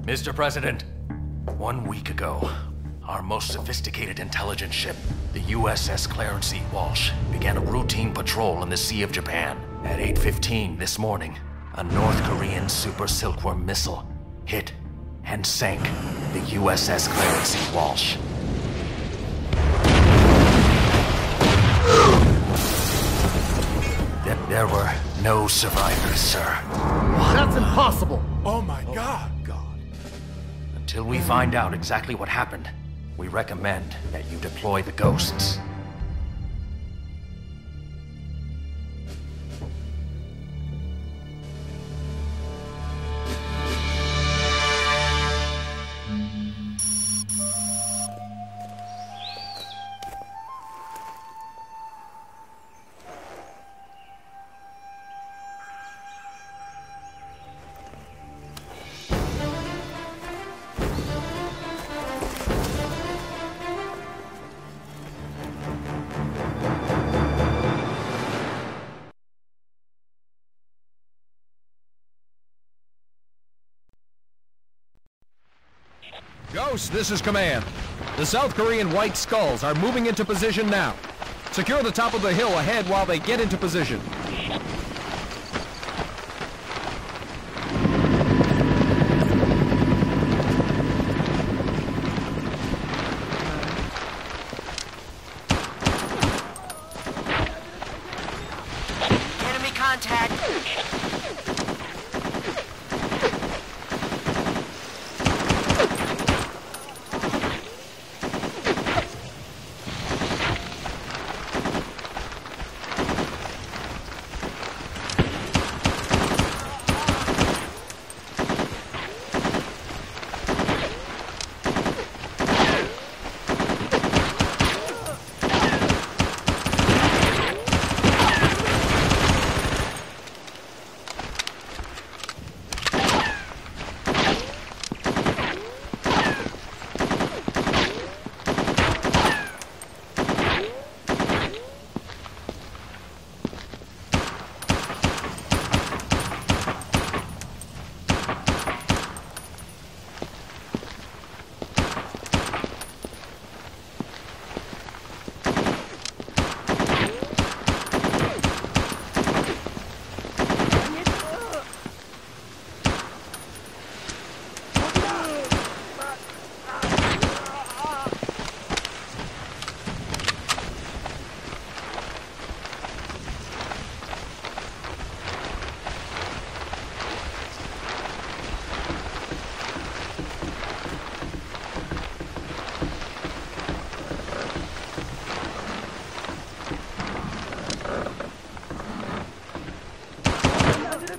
Mr. President, 1 week ago, our most sophisticated intelligence ship, the USS Clarence E. Walsh, began a routine patrol in the Sea of Japan. At 8:15 this morning, a North Korean Super Silkworm missile hit and sank the USS Clarence E. Walsh. There were no survivors, sir. That's impossible! Oh my God! Until we find out exactly what happened, we recommend that you deploy the ghosts. Ghost, this is Command. The South Korean White Skulls are moving into position now. Secure the top of the hill ahead while they get into position. Enemy contact!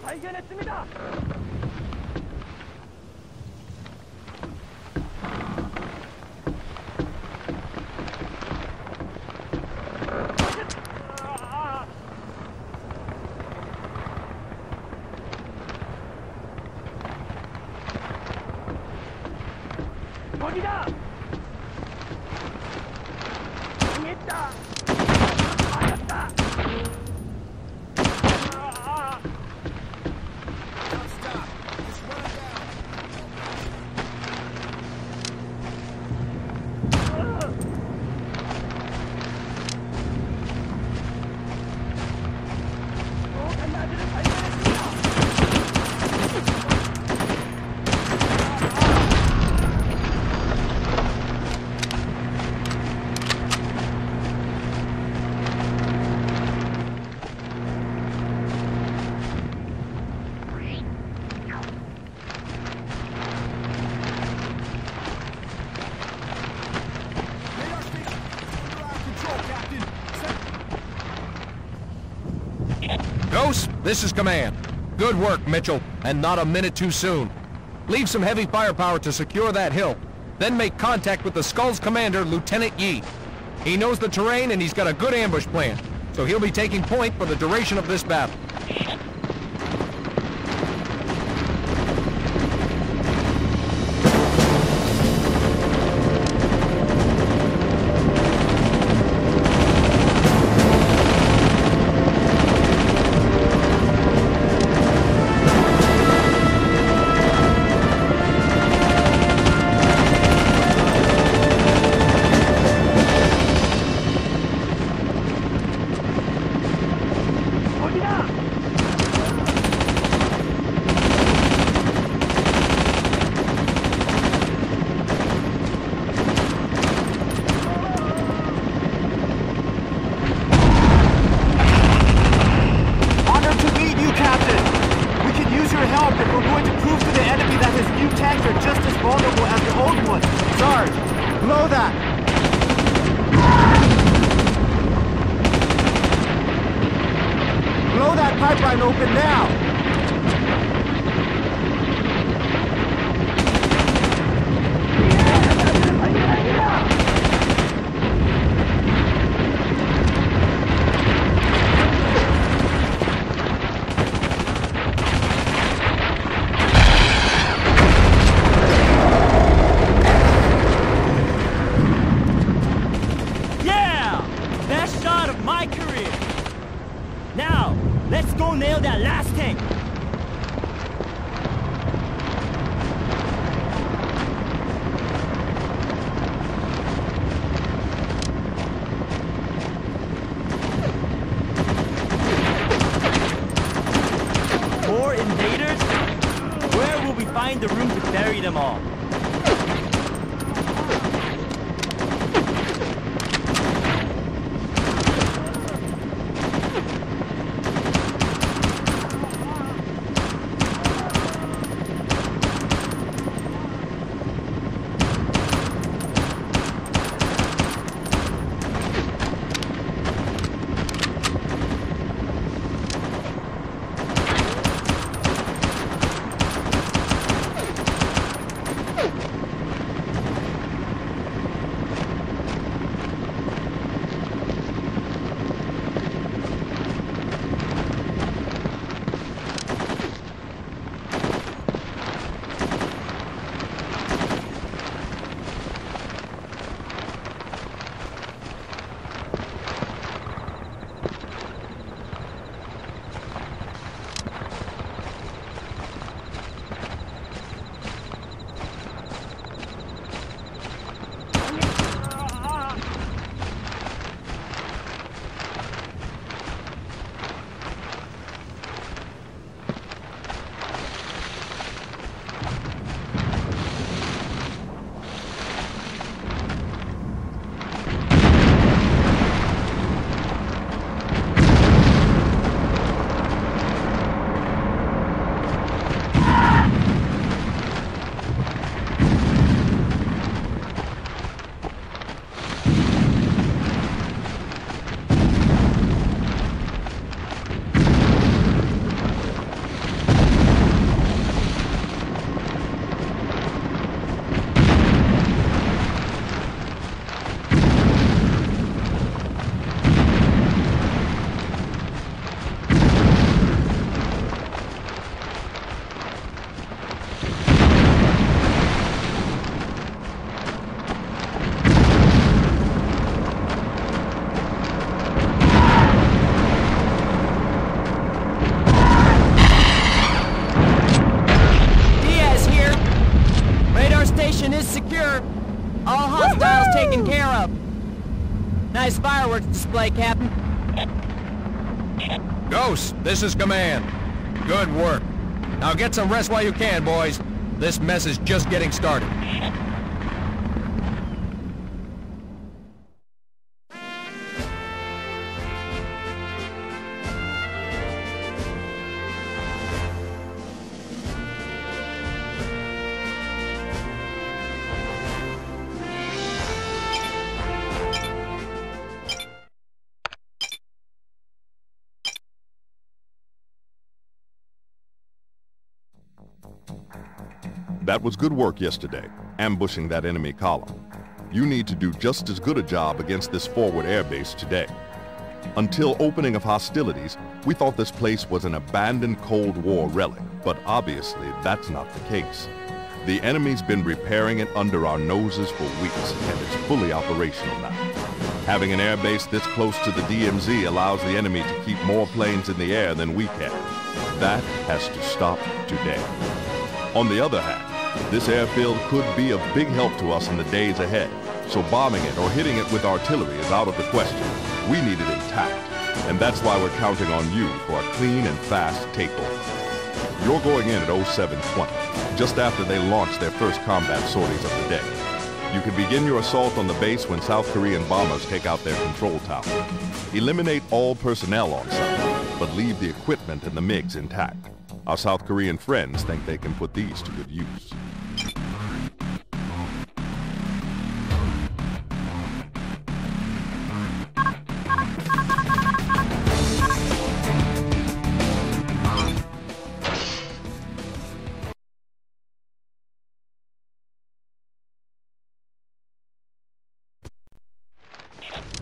발견했습니다. 거기다. 당했다. 맞았다. Ghost, this is Command. Good work, Mitchell, and not a minute too soon. Leave some heavy firepower to secure that hill, then make contact with the Skull's commander, Lieutenant Yi. He knows the terrain and he's got a good ambush plan, so he'll be taking point for the duration of this battle. Pipeline open now! Yeah! Best shot of my career! Now, let's go nail that last tank! More invaders? Where will we find the room to bury them all? Is secure. All hostiles taken care of. Nice fireworks display, Captain. Ghost, this is Command. Good work. Now get some rest while you can, boys. This mess is just getting started. That was good work yesterday, ambushing that enemy column. You need to do just as good a job against this forward airbase today. Until opening of hostilities, we thought this place was an abandoned Cold War relic, but obviously that's not the case. The enemy's been repairing it under our noses for weeks, and it's fully operational now. Having an airbase this close to the DMZ allows the enemy to keep more planes in the air than we can. That has to stop today. On the other hand, this airfield could be a big help to us in the days ahead, so bombing it or hitting it with artillery is out of the question. We need it intact, and that's why we're counting on you for a clean and fast takeover. You're going in at 0720, just after they launch their first combat sorties of the day. You can begin your assault on the base when South Korean bombers take out their control tower. Eliminate all personnel on site, but leave the equipment and the MiGs intact. Our South Korean friends think they can put these to good use.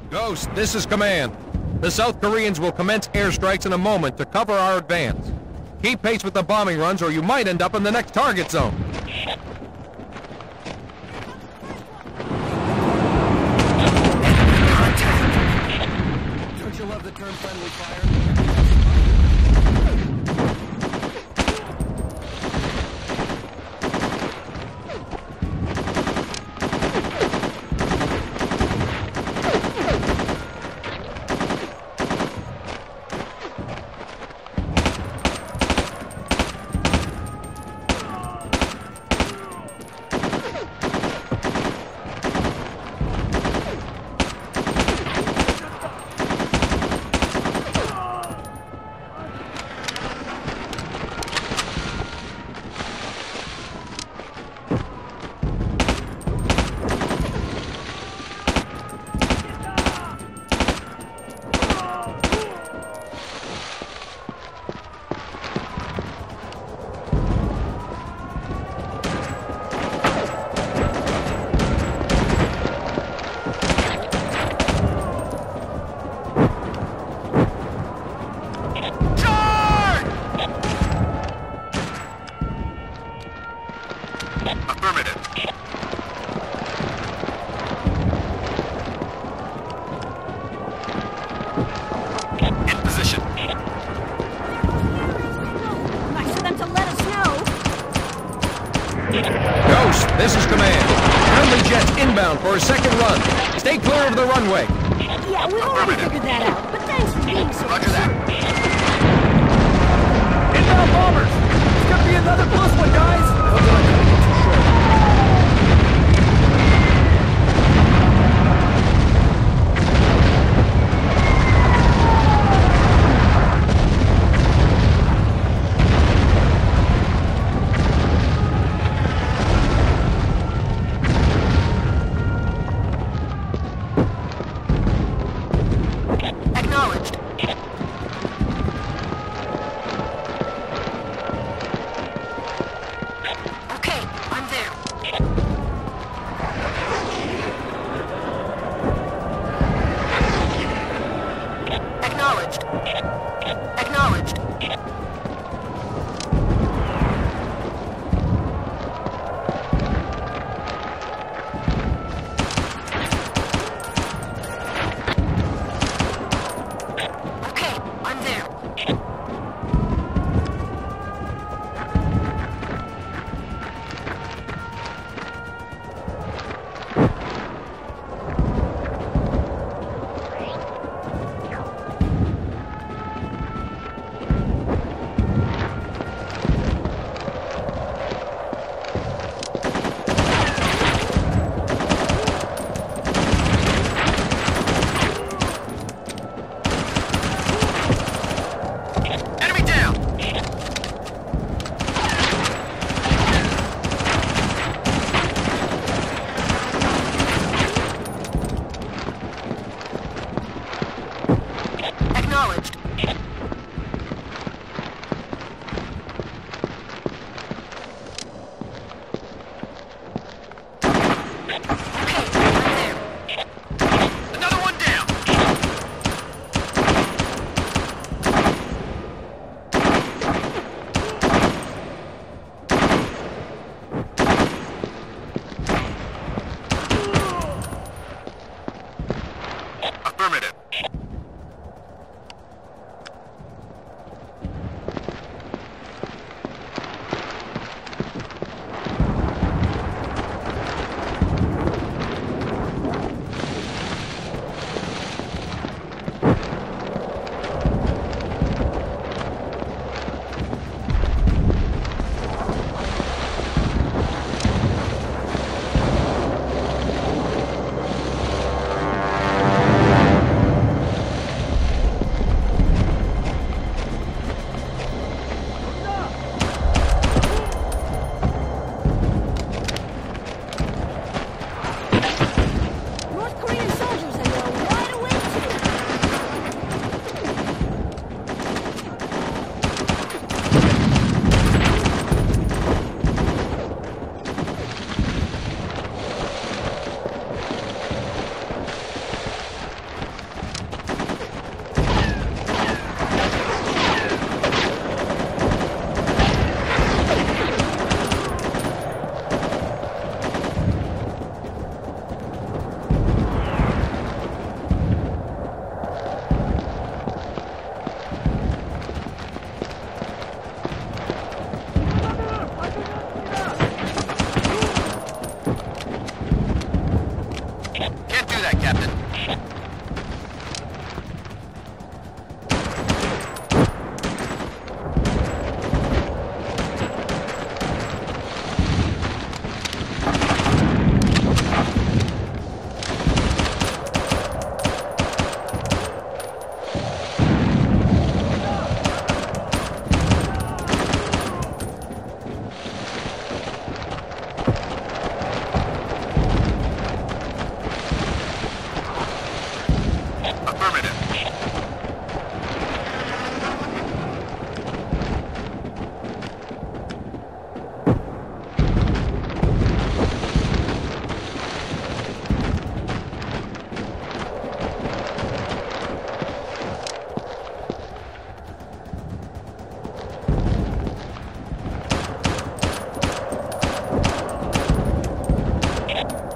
Ghost, this is command. The South Koreans will commence airstrikes in a moment to cover our advance. Keep pace with the bombing runs or you might end up in the next target zone. Don't you love the term friendly fire? Ghost, this is command. Friendly jets inbound for a second run. Stay clear of the runway. Yeah, we've already figured that out, but thanks for being so... Roger that. Inbound bombers! It's gonna be another close one, guys! I hope they're not gonna get too short. Acknowledged. Okay, I'm there. Acknowledged. Acknowledged. Okay, I'm there.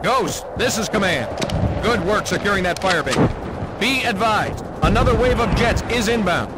Ghost, this is command. Good work securing that firebase. Be advised, another wave of jets is inbound.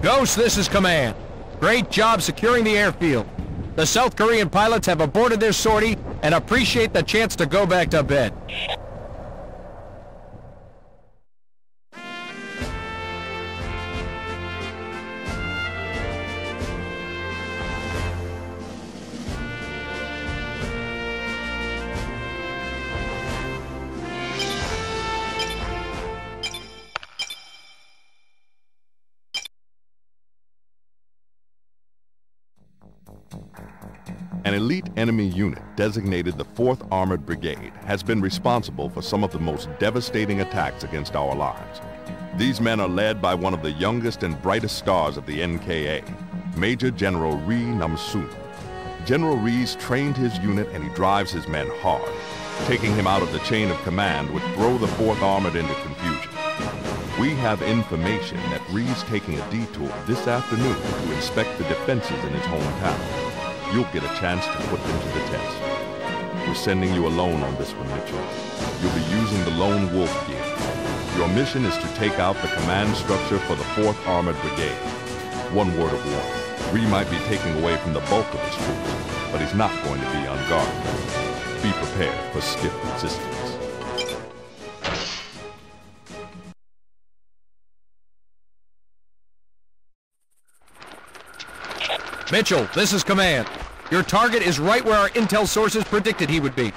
Ghost, this is command. Great job securing the airfield. The South Korean pilots have aborted their sortie and appreciate the chance to go back to bed. An elite enemy unit designated the 4th Armored Brigade has been responsible for some of the most devastating attacks against our lines. These men are led by one of the youngest and brightest stars of the NKA, Major General Ri Nam-soon. General Ri's trained his unit and he drives his men hard. Taking him out of the chain of command would throw the 4th Armored into confusion. We have information that Ri's taking a detour this afternoon to inspect the defenses in his hometown. You'll get a chance to put them to the test. We're sending you alone on this one, Mitchell. You'll be using the Lone Wolf gear. Your mission is to take out the command structure for the 4th Armored Brigade. One word of warning. Ri might be taking away from the bulk of his troops, but he's not going to be on guard. Be prepared for stiff resistance. Mitchell, this is command. Your target is right where our intel sources predicted he would be.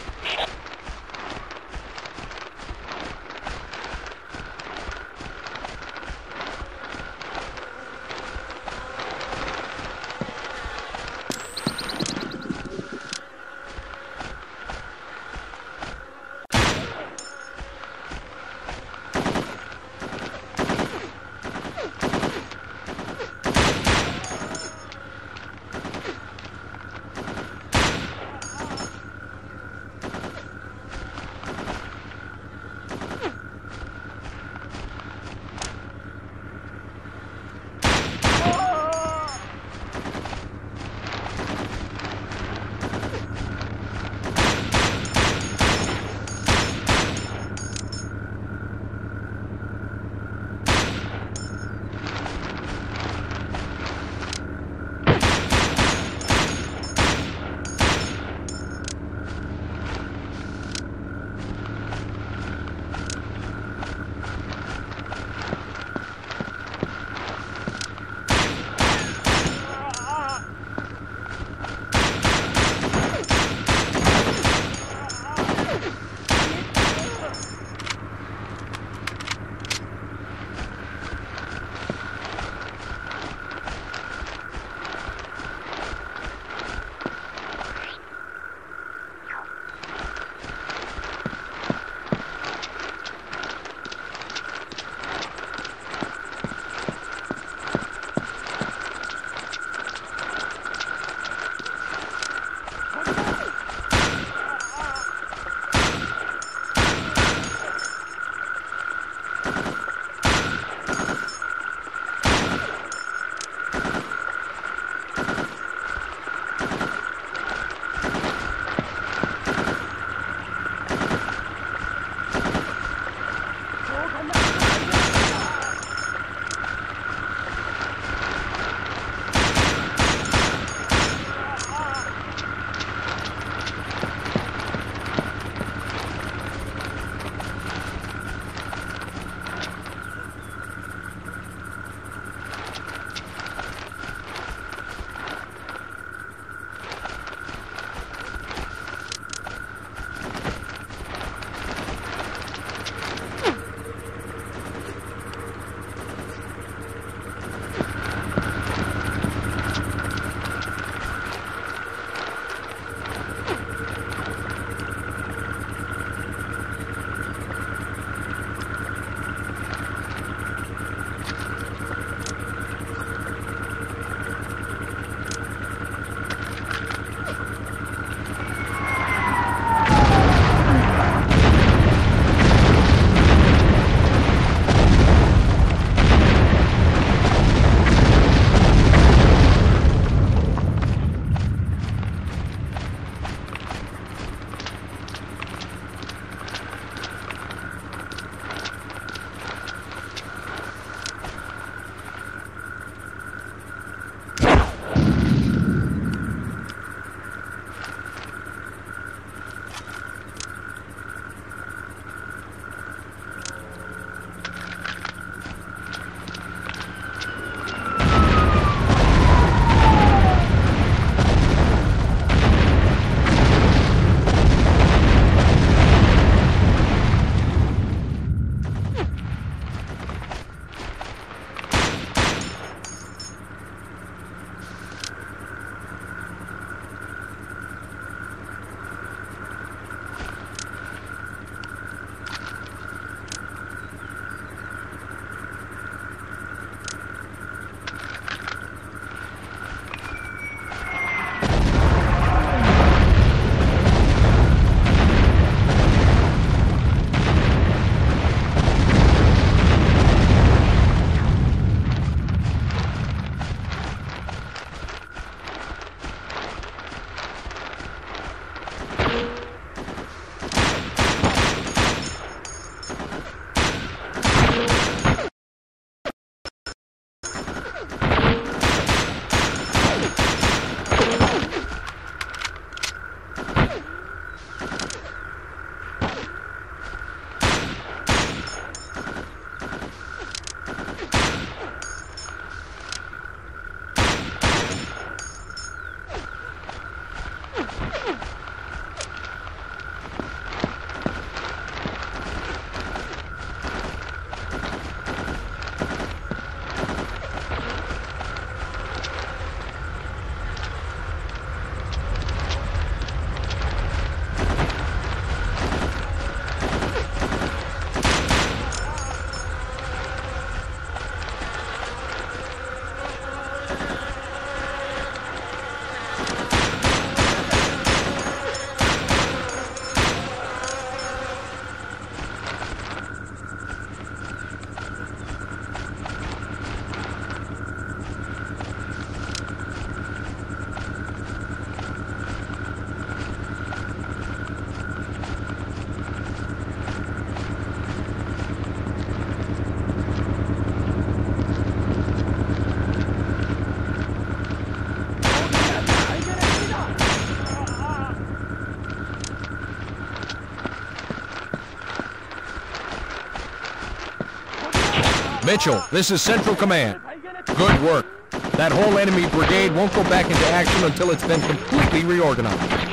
Mitchell, this is Central Command. Good work. That whole enemy brigade won't go back into action until it's been completely reorganized.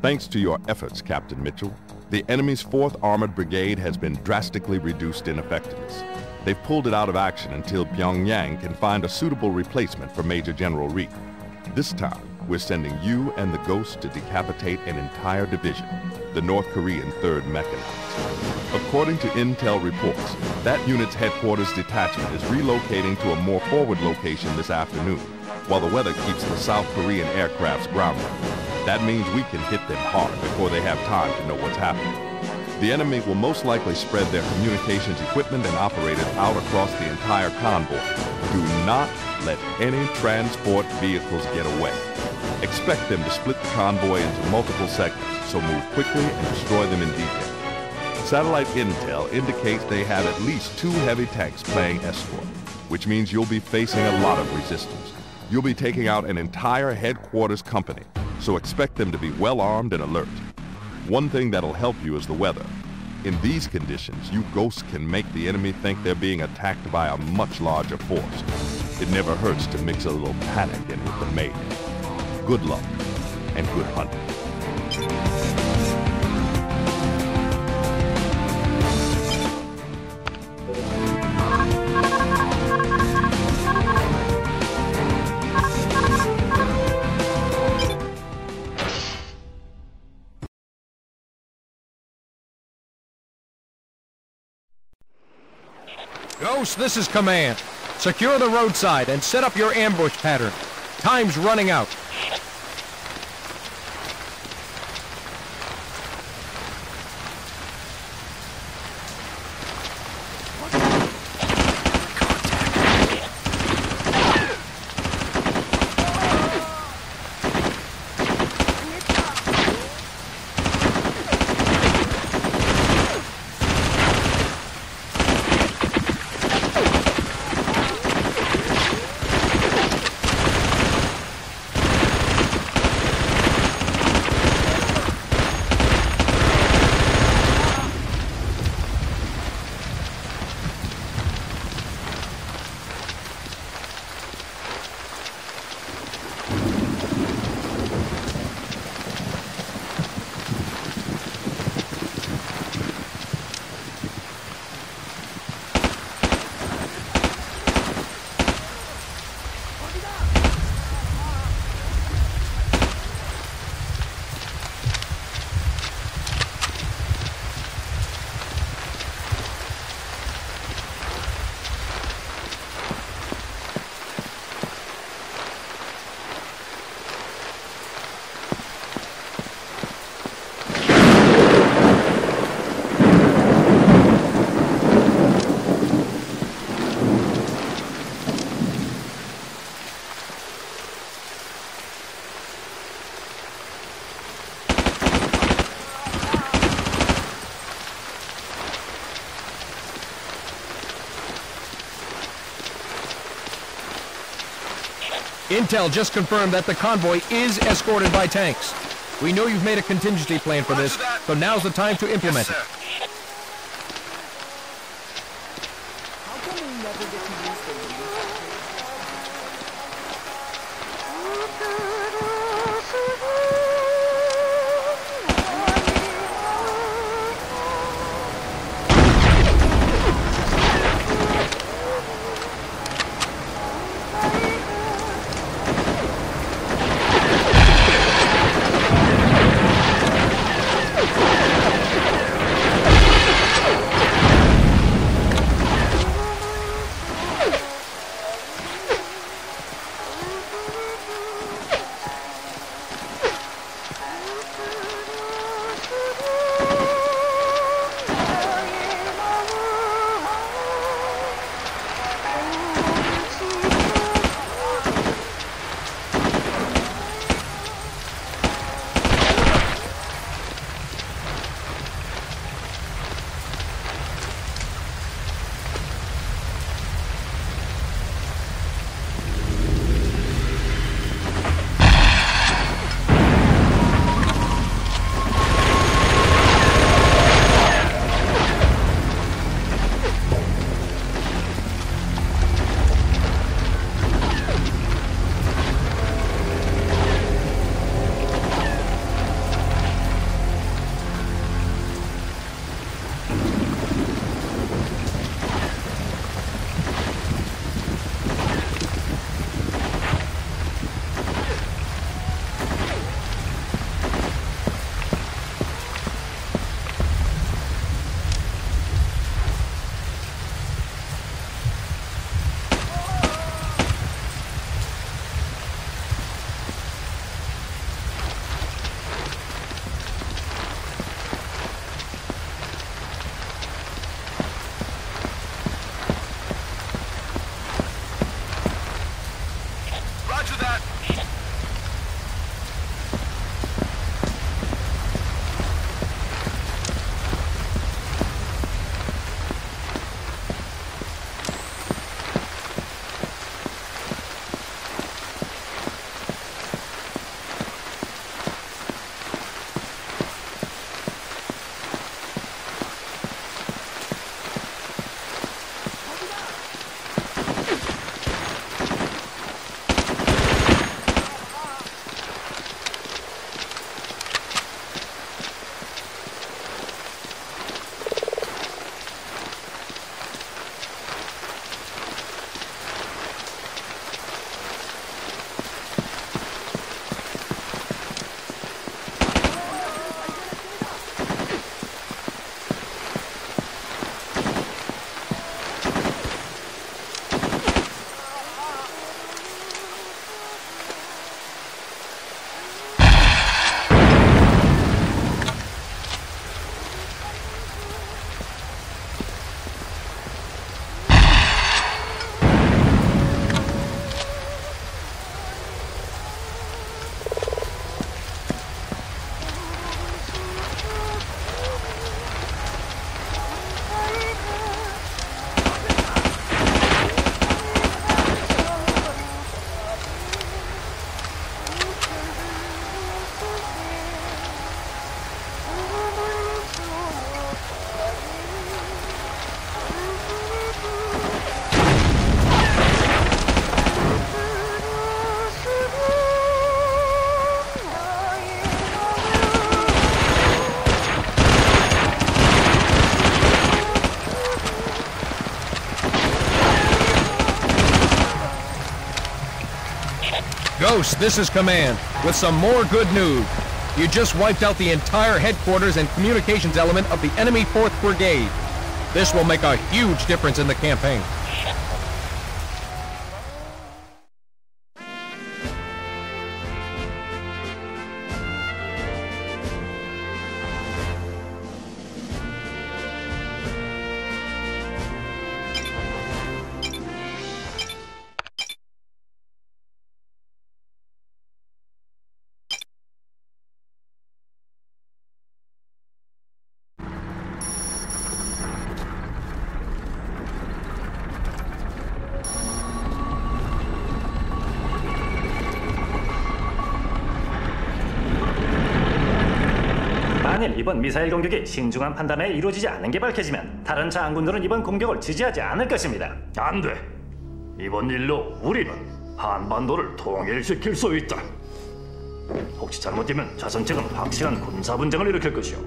Thanks to your efforts, Captain Mitchell, the enemy's 4th Armored Brigade has been drastically reduced in effectiveness. They've pulled it out of action until Pyongyang can find a suitable replacement for Major General Reed. This time, we're sending you and the Ghost to decapitate an entire division, the North Korean 3rd Mechanized. According to intel reports, that unit's headquarters detachment is relocating to a more forward location this afternoon, while the weather keeps the South Korean aircrafts grounded. That means we can hit them hard before they have time to know what's happening. The enemy will most likely spread their communications equipment and operators out across the entire convoy. Do not let any transport vehicles get away. Expect them to split the convoy into multiple segments, so move quickly and destroy them in detail. Satellite intel indicates they have at least 2 heavy tanks playing escort, which means you'll be facing a lot of resistance. You'll be taking out an entire headquarters company, so expect them to be well armed and alert. One thing that'll help you is the weather. In these conditions, you Ghosts can make the enemy think they're being attacked by a much larger force. It never hurts to mix a little panic in with the mayhem. Good luck, and good hunting. Ghost, this is Command. Secure the roadside and set up your ambush pattern. Time's running out. Intel just confirmed that the convoy is escorted by tanks. We know you've made a contingency plan for this, so now's the time to implement it. Ghost, this is Command, with some more good news. You just wiped out the entire headquarters and communications element of the enemy 4th Brigade. This will make a huge difference in the campaign. 만일 이번 미사일 공격이 신중한 판단에 이루어지지 않는 게 밝혀지면 다른 장군들은 이번 공격을 지지하지 않을 것입니다. 안 돼. 이번 일로 우리는 한반도를 통일시킬 수 있다. 혹시 잘못되면 자선 측은 확실한 군사 분쟁을 일으킬 것이오.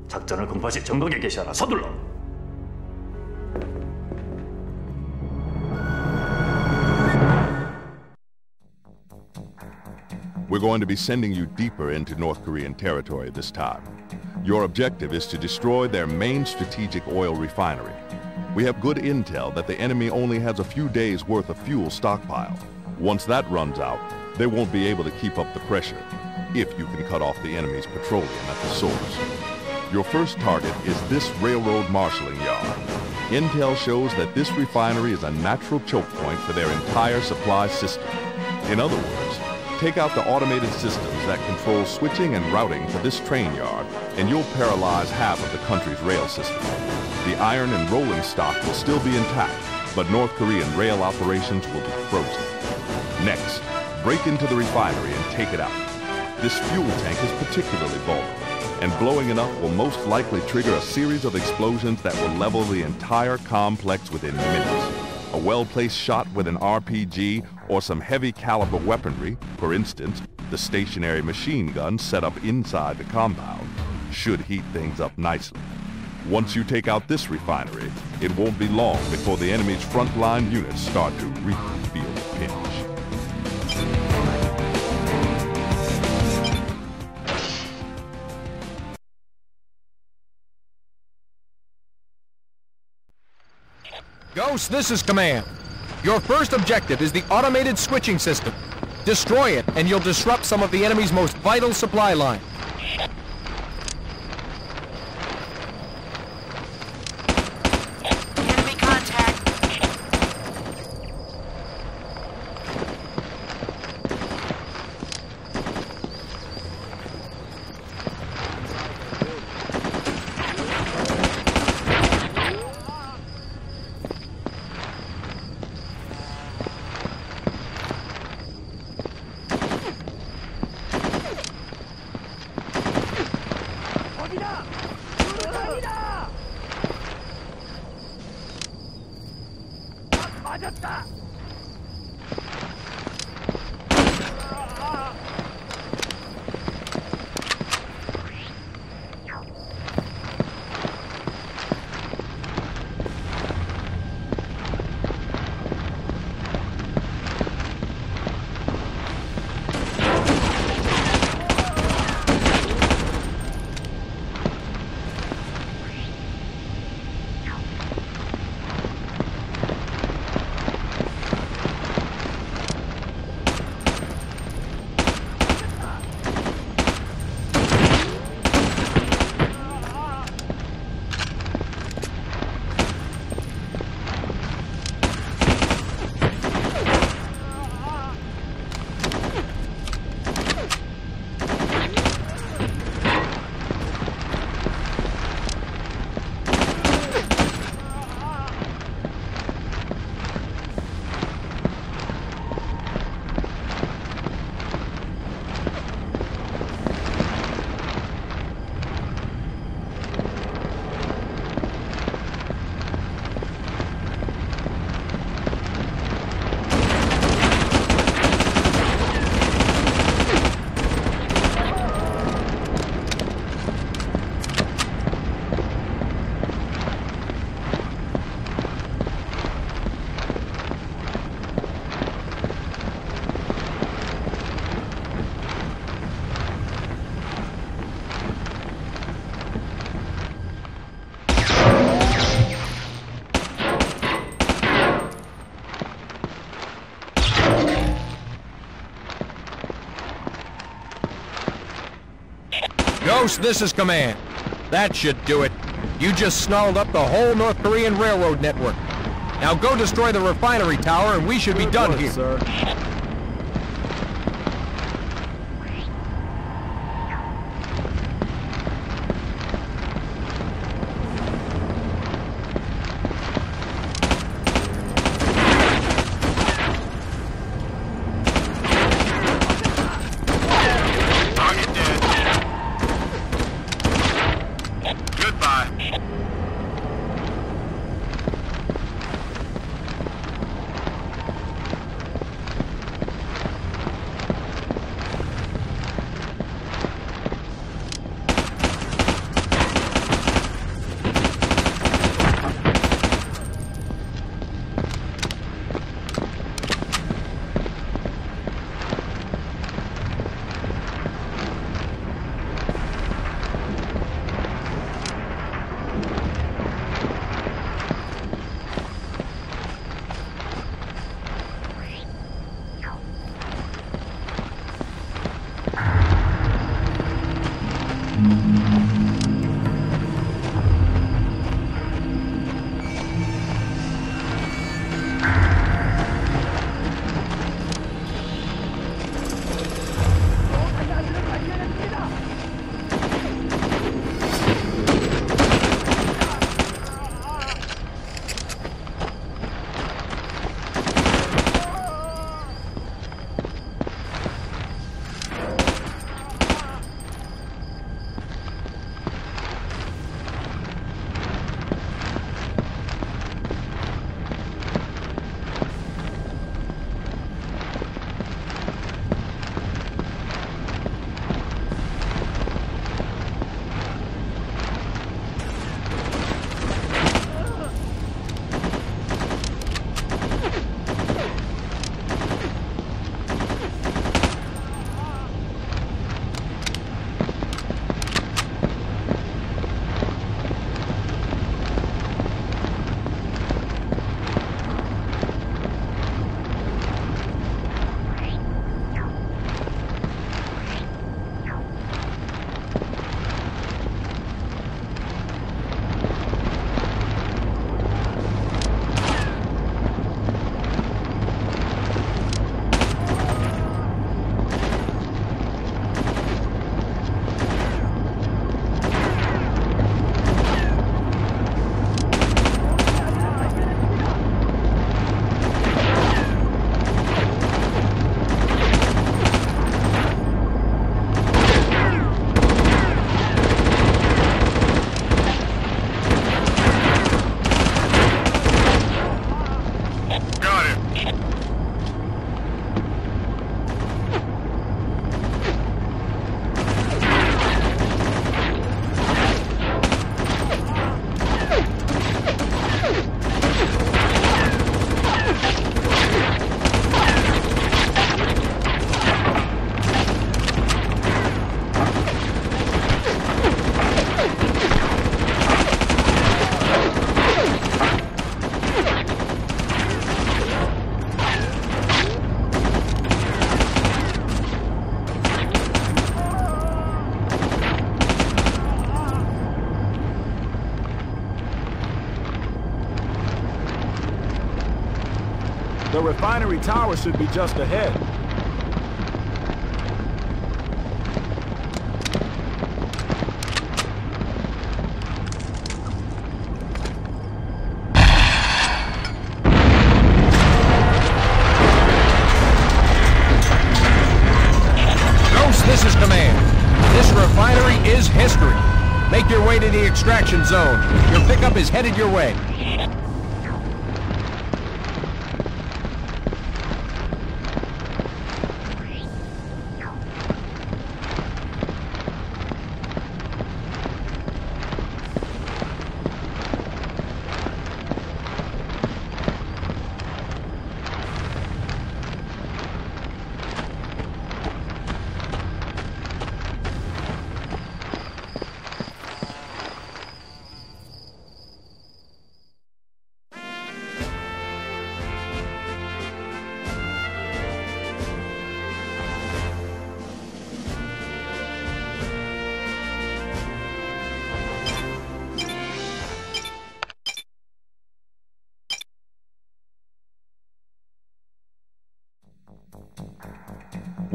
작전을 공포시 전국에 개시하라. 서둘러. We're going to be sending you deeper into North Korean territory this time. Your objective is to destroy their main strategic oil refinery. We have good intel that the enemy only has a few days' worth of fuel stockpile. Once that runs out, they won't be able to keep up the pressure, if you can cut off the enemy's petroleum at the source. Your first target is this railroad marshalling yard. Intel shows that this refinery is a natural choke point for their entire supply system. In other words, take out the automated systems that control switching and routing for this train yard, and you'll paralyze half of the country's rail system. The iron and rolling stock will still be intact, but North Korean rail operations will be frozen. Next, break into the refinery and take it out. This fuel tank is particularly vulnerable, and blowing it up will most likely trigger a series of explosions that will level the entire complex within minutes. A well-placed shot with an RPG or some heavy caliber weaponry, for instance, the stationary machine gun set up inside the compound, should heat things up nicely. Once you take out this refinery, it won't be long before the enemy's frontline units start to really feel the pinch. Ghost, this is Command. Your first objective is the automated switching system. Destroy it, and you'll disrupt some of the enemy's most vital supply lines. Enemy contact. Ghost, this is command. That should do it. You just snarled up the whole North Korean railroad network. Now go destroy the refinery tower and we should be done here. Sir. The refinery tower should be just ahead. Ghost, this is command. This refinery is history. Make your way to the extraction zone. Your pickup is headed your way.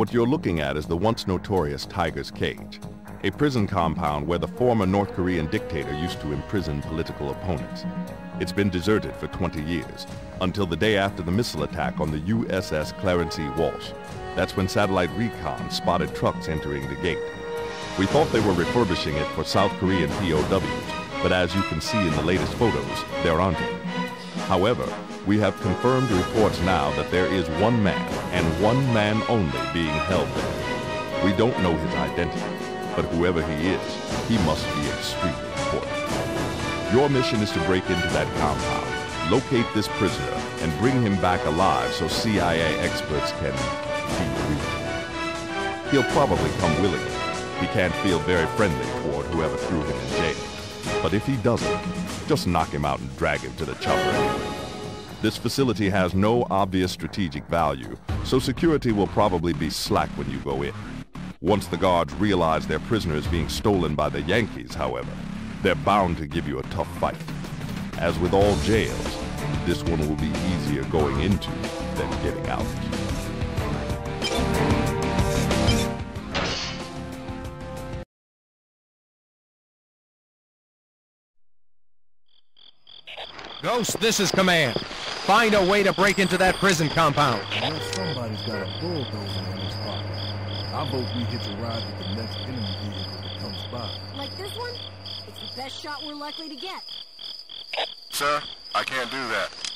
What you're looking at is the once notorious Tiger's Cage, a prison compound where the former North Korean dictator used to imprison political opponents. It's been deserted for 20 years, until the day after the missile attack on the USS Clarence E. Walsh. That's when satellite recon spotted trucks entering the gate. We thought they were refurbishing it for South Korean POWs, but as you can see in the latest photos, there aren't any. However, we have confirmed reports now that there is one man, and one man only, being held there. We don't know his identity, but whoever he is, he must be extremely important. Your mission is to break into that compound, locate this prisoner, and bring him back alive so CIA experts can debrief him. He'll probably come willingly. He can't feel very friendly toward whoever threw him in jail. But if he doesn't, just knock him out and drag him to the chopper anyway. This facility has no obvious strategic value, so security will probably be slack when you go in. Once the guards realize their prisoner is being stolen by the Yankees, however, they're bound to give you a tough fight. As with all jails, this one will be easier going into than getting out. Ghost, this is command. Find a way to break into that prison compound. Well, somebody's got a bulldozer in this spot. I vote we hitch a ride with the next enemy vehicle that comes by. Like this one? It's the best shot we're likely to get. Sir, I can't do that.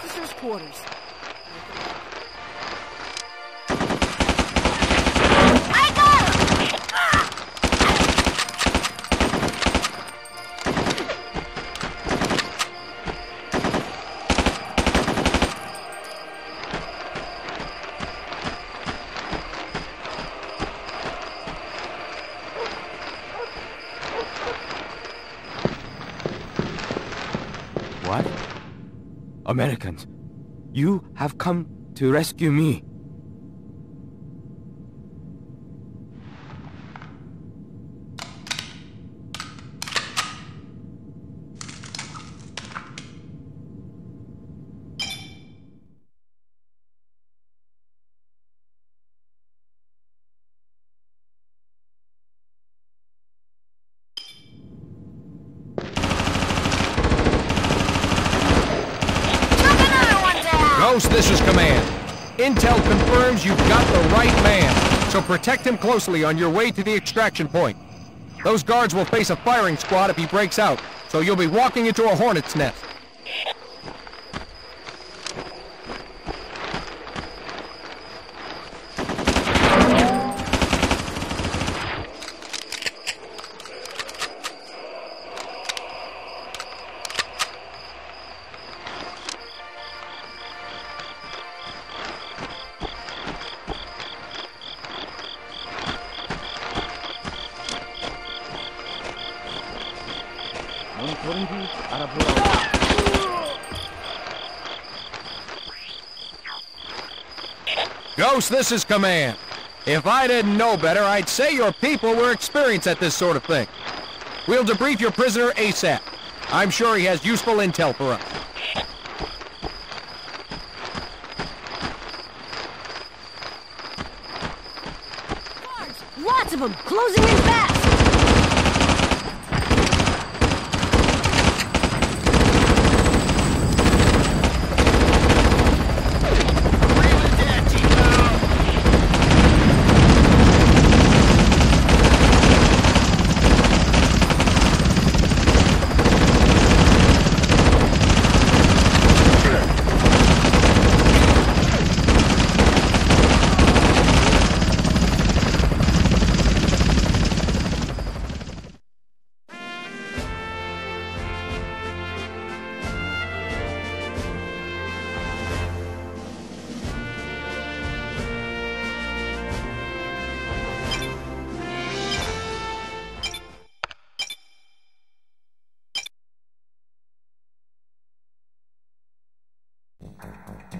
officer's quarters. I got him! What? Americans, you have come to rescue me. Ghost, this is Command. Intel confirms you've got the right man, so protect him closely on your way to the extraction point. Those guards will face a firing squad if he breaks out, so you'll be walking into a hornet's nest. Ghost, this is Command. If I didn't know better, I'd say your people were experienced at this sort of thing. We'll debrief your prisoner ASAP. I'm sure he has useful intel for us. Lots of them! Closing in fast!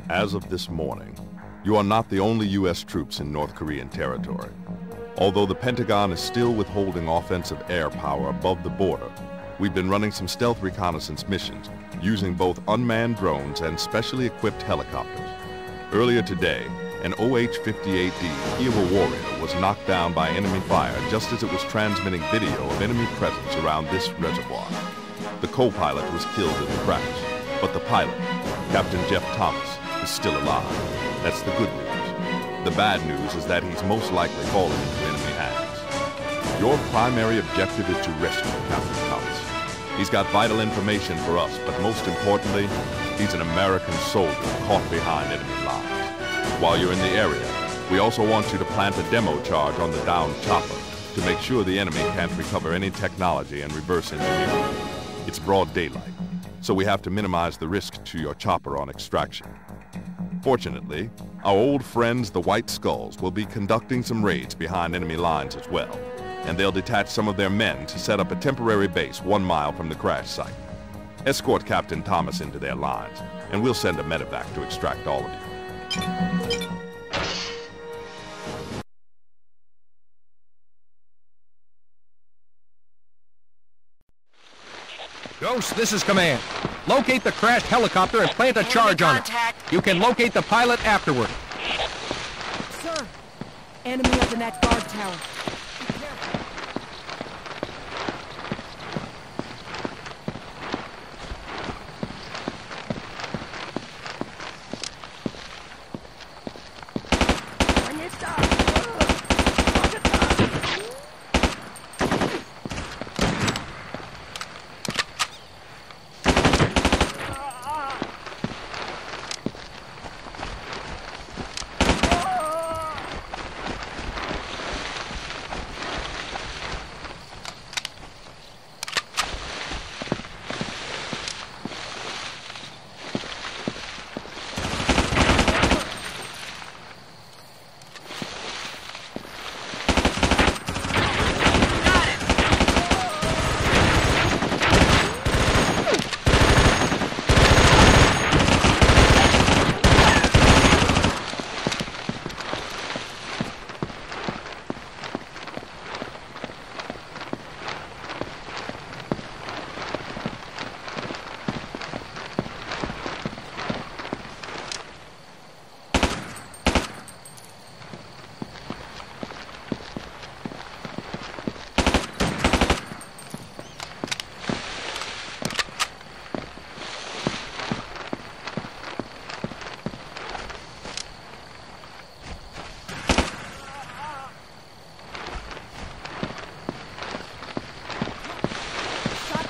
As of this morning, you are not the only U.S. troops in North Korean territory. Although the Pentagon is still withholding offensive air power above the border, we've been running some stealth reconnaissance missions using both unmanned drones and specially equipped helicopters. Earlier today, an OH-58D Kiowa Warrior was knocked down by enemy fire just as it was transmitting video of enemy presence around this reservoir. The co-pilot was killed in the crash, but the pilot, Captain Jeff Thomas, is still alive. That's the good news. The bad news is that he's most likely fallen into enemy hands. Your primary objective is to rescue Captain Thomas. He's got vital information for us, but most importantly, he's an American soldier caught behind enemy lines. While you're in the area, we also want you to plant a demo charge on the downed chopper to make sure the enemy can't recover any technology and reverse engineer it. It's broad daylight, so we have to minimize the risk to your chopper on extraction. Fortunately, our old friends, the White Skulls, will be conducting some raids behind enemy lines as well, and they'll detach some of their men to set up a temporary base 1 mile from the crash site. Escort Captain Thomas into their lines, and we'll send a medevac to extract all of you. Ghost, this is Command. Locate the crashed helicopter and plant a charge on it. You can locate the pilot afterward. Sir, enemy up in that guard tower. Be careful.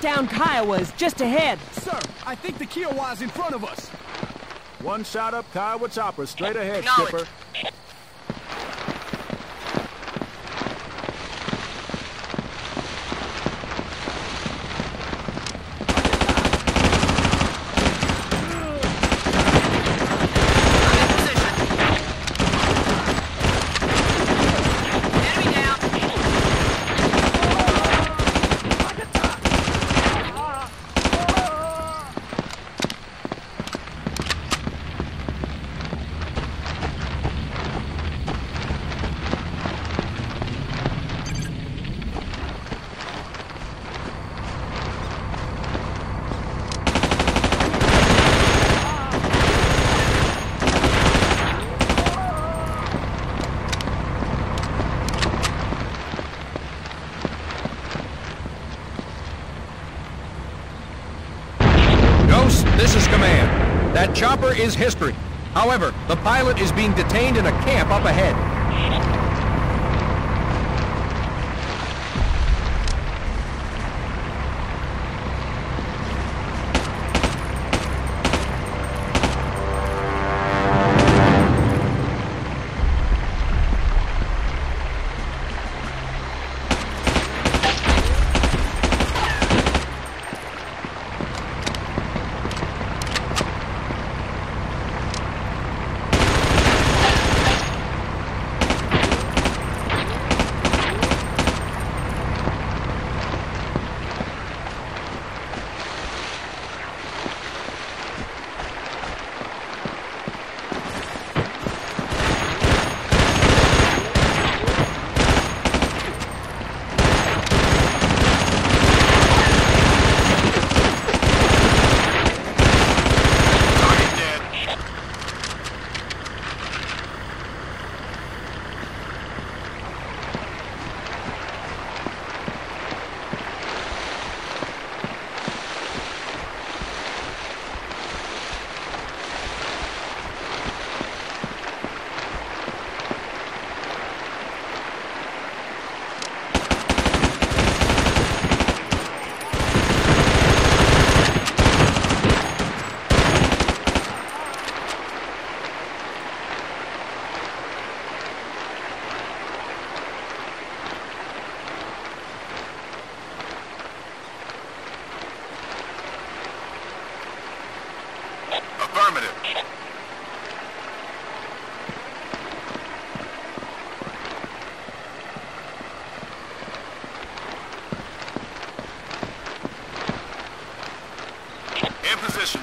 down Kiowa is just ahead. Sir, I think the Kiowa's in front of us. One shot up Kiowa chopper, straight ahead, Skipper. This is command. That chopper is history. However, the pilot is being detained in a camp up ahead.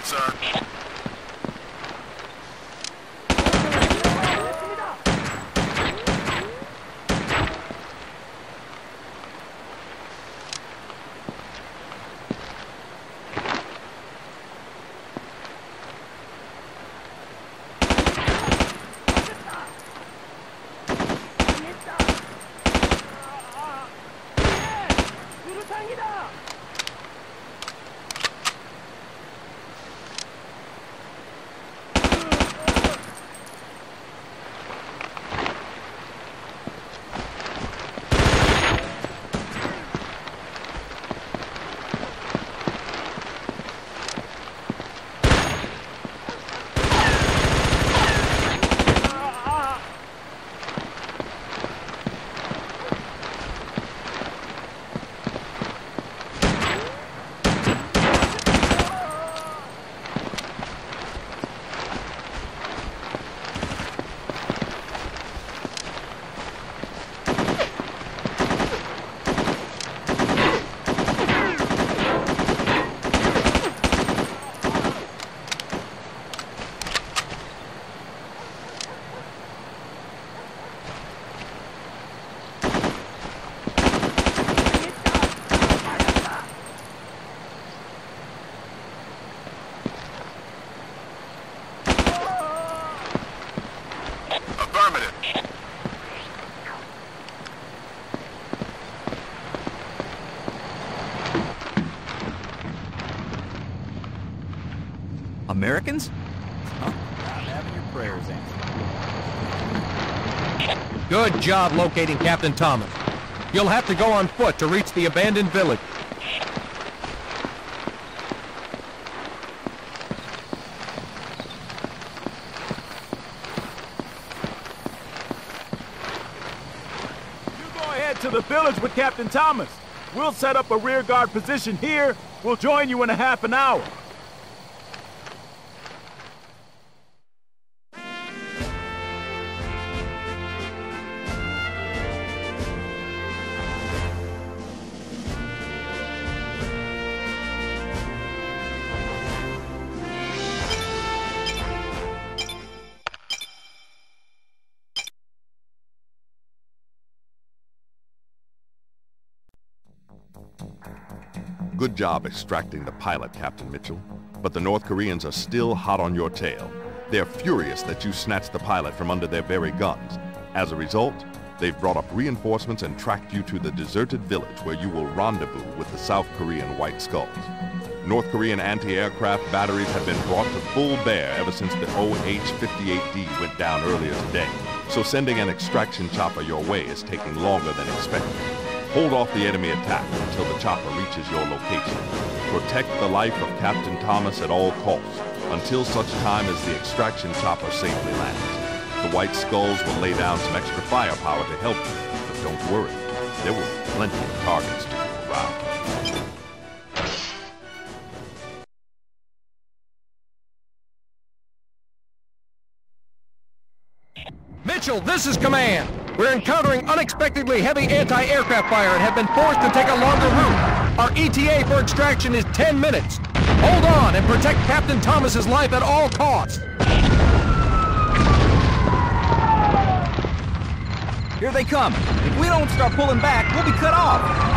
Sir. Americans? I'm having your prayers answered. Good job locating Captain Thomas. You'll have to go on foot to reach the abandoned village. to the village with Captain Thomas. We'll set up a rear guard position here. We'll join you in a half an hour. Good job extracting the pilot, Captain Mitchell. But the North Koreans are still hot on your tail. They're furious that you snatched the pilot from under their very guns. As a result, they've brought up reinforcements and tracked you to the deserted village where you will rendezvous with the South Korean White Skulls. North Korean anti-aircraft batteries have been brought to full bear ever since the OH-58D went down earlier today. So sending an extraction chopper your way is taking longer than expected. Hold off the enemy attack until the chopper reaches your location. Protect the life of Captain Thomas at all costs, until such time as the extraction chopper safely lands. The White Skulls will lay down some extra firepower to help you, but don't worry, there will be plenty of targets to go around. Mitchell, this is command. We're encountering unexpectedly heavy anti-aircraft fire and have been forced to take a longer route. Our ETA for extraction is 10 minutes. Hold on and protect Captain Thomas's life at all costs. Here they come. If we don't start pulling back, we'll be cut off.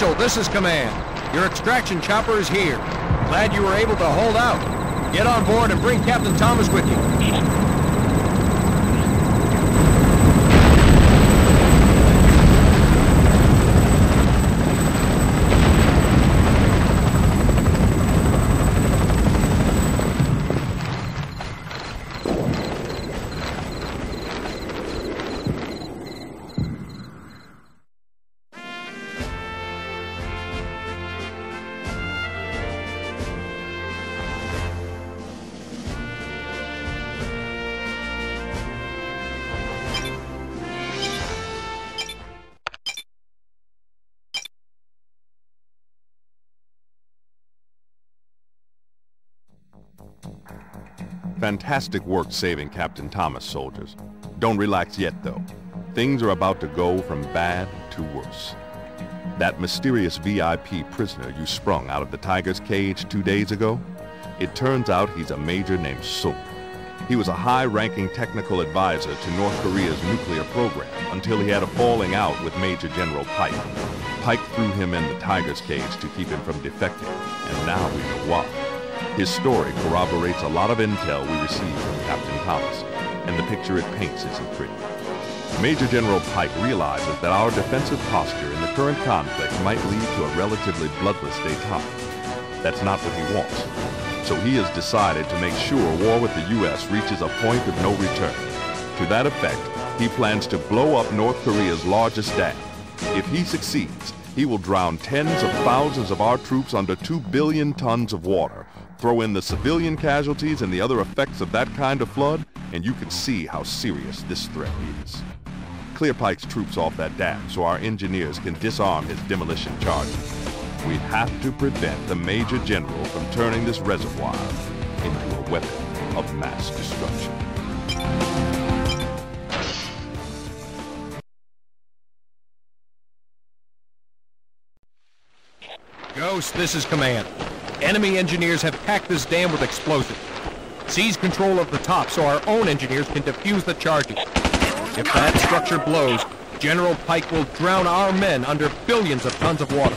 Mitchell, this is command. Your extraction chopper is here. Glad you were able to hold out. Get on board and bring Captain Thomas with you. Fantastic work saving Captain Thomas, soldiers. Don't relax yet, though. Things are about to go from bad to worse. That mysterious VIP prisoner you sprung out of the tiger's cage 2 days ago, it turns out he's a major named Sung. He was a high-ranking technical advisor to North Korea's nuclear program until he had a falling out with Major General Pike. Pike threw him in the tiger's cage to keep him from defecting, and now we know why. His story corroborates a lot of intel we received from Captain Thomas, and the picture it paints isn't pretty. Major General Pike realizes that our defensive posture in the current conflict might lead to a relatively bloodless detente. That's not what he wants. So he has decided to make sure war with the U.S. reaches a point of no return. To that effect, he plans to blow up North Korea's largest dam. If he succeeds, he will drown tens of thousands of our troops under 2 billion tons of water. Throw in the civilian casualties and the other effects of that kind of flood, and you can see how serious this threat is. Clear Pike's troops off that dam so our engineers can disarm his demolition charges. We have to prevent the Major General from turning this reservoir into a weapon of mass destruction. Ghost, this is command. Enemy engineers have packed this dam with explosives. Seize control of the top so our own engineers can defuse the charges. If that structure blows, General Pike will drown our men under billions of tons of water.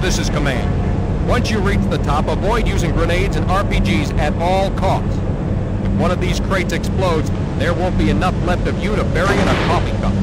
this is Command. Once you reach the top, avoid using grenades and RPGs at all costs. If one of these crates explodes, there won't be enough left of you to bury in a coffee cup.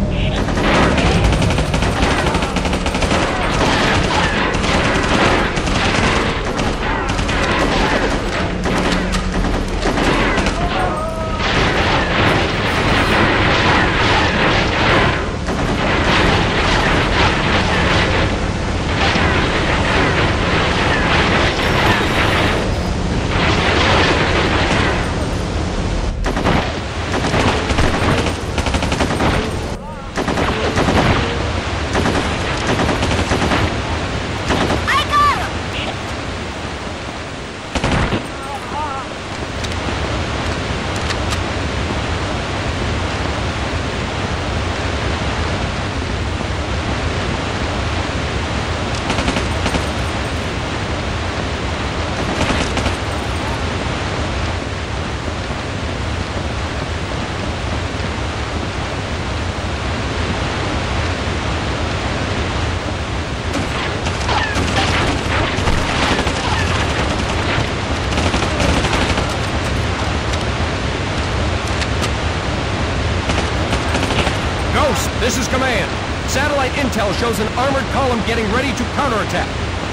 This is Command. Satellite intel shows an armored column getting ready to counterattack.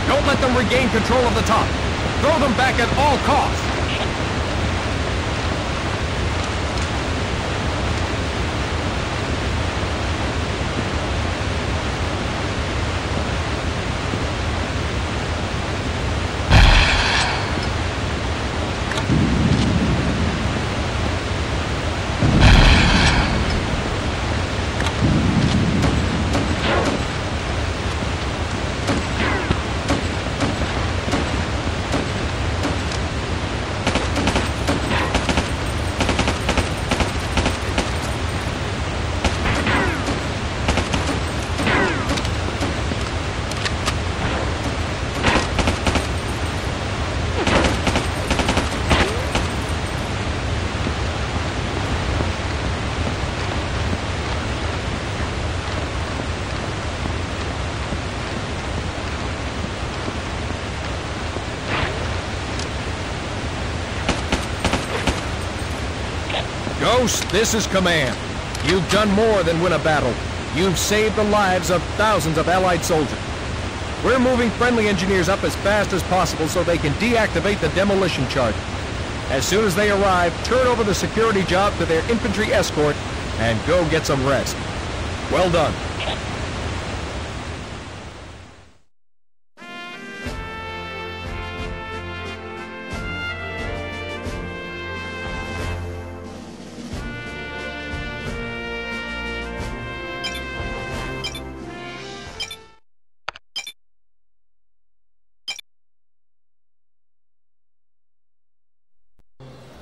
Don't let them regain control of the top. Throw them back at all costs. Ghost, this is Command. You've done more than win a battle. You've saved the lives of thousands of Allied soldiers. We're moving friendly engineers up as fast as possible so they can deactivate the demolition charges. As soon as they arrive, turn over the security job to their infantry escort and go get some rest. Well done.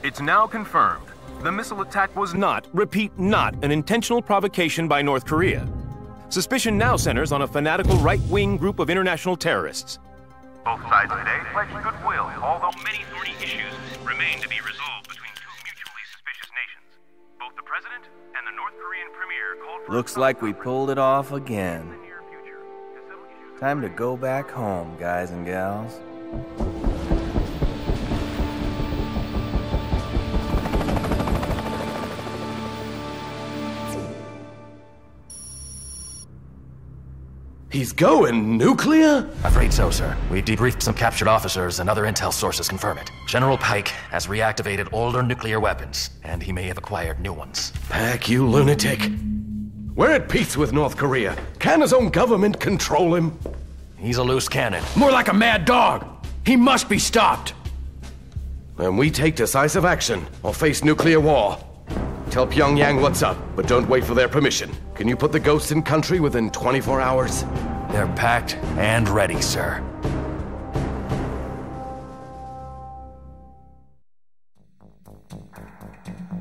It's now confirmed. The missile attack was not, repeat, not, an intentional provocation by North Korea. Suspicion now centers on a fanatical right-wing group of international terrorists. Both sides today pledged goodwill, although many thorny issues remain to be resolved between two mutually suspicious nations. Both the president and the North Korean premier called for... Looks like we pulled it off again. Time to go back home, guys and gals. He's going nuclear? Afraid so, sir. We debriefed some captured officers and other intel sources confirm it. General Pike has reactivated older nuclear weapons, and he may have acquired new ones. Pack, you lunatic. We're at peace with North Korea. Can his own government control him? He's a loose cannon. More like a mad dog. He must be stopped. When we take decisive action or face nuclear war, tell Pyongyang what's up, but don't wait for their permission. Can you put the Ghost in country within 24 hours? They're packed and ready, sir.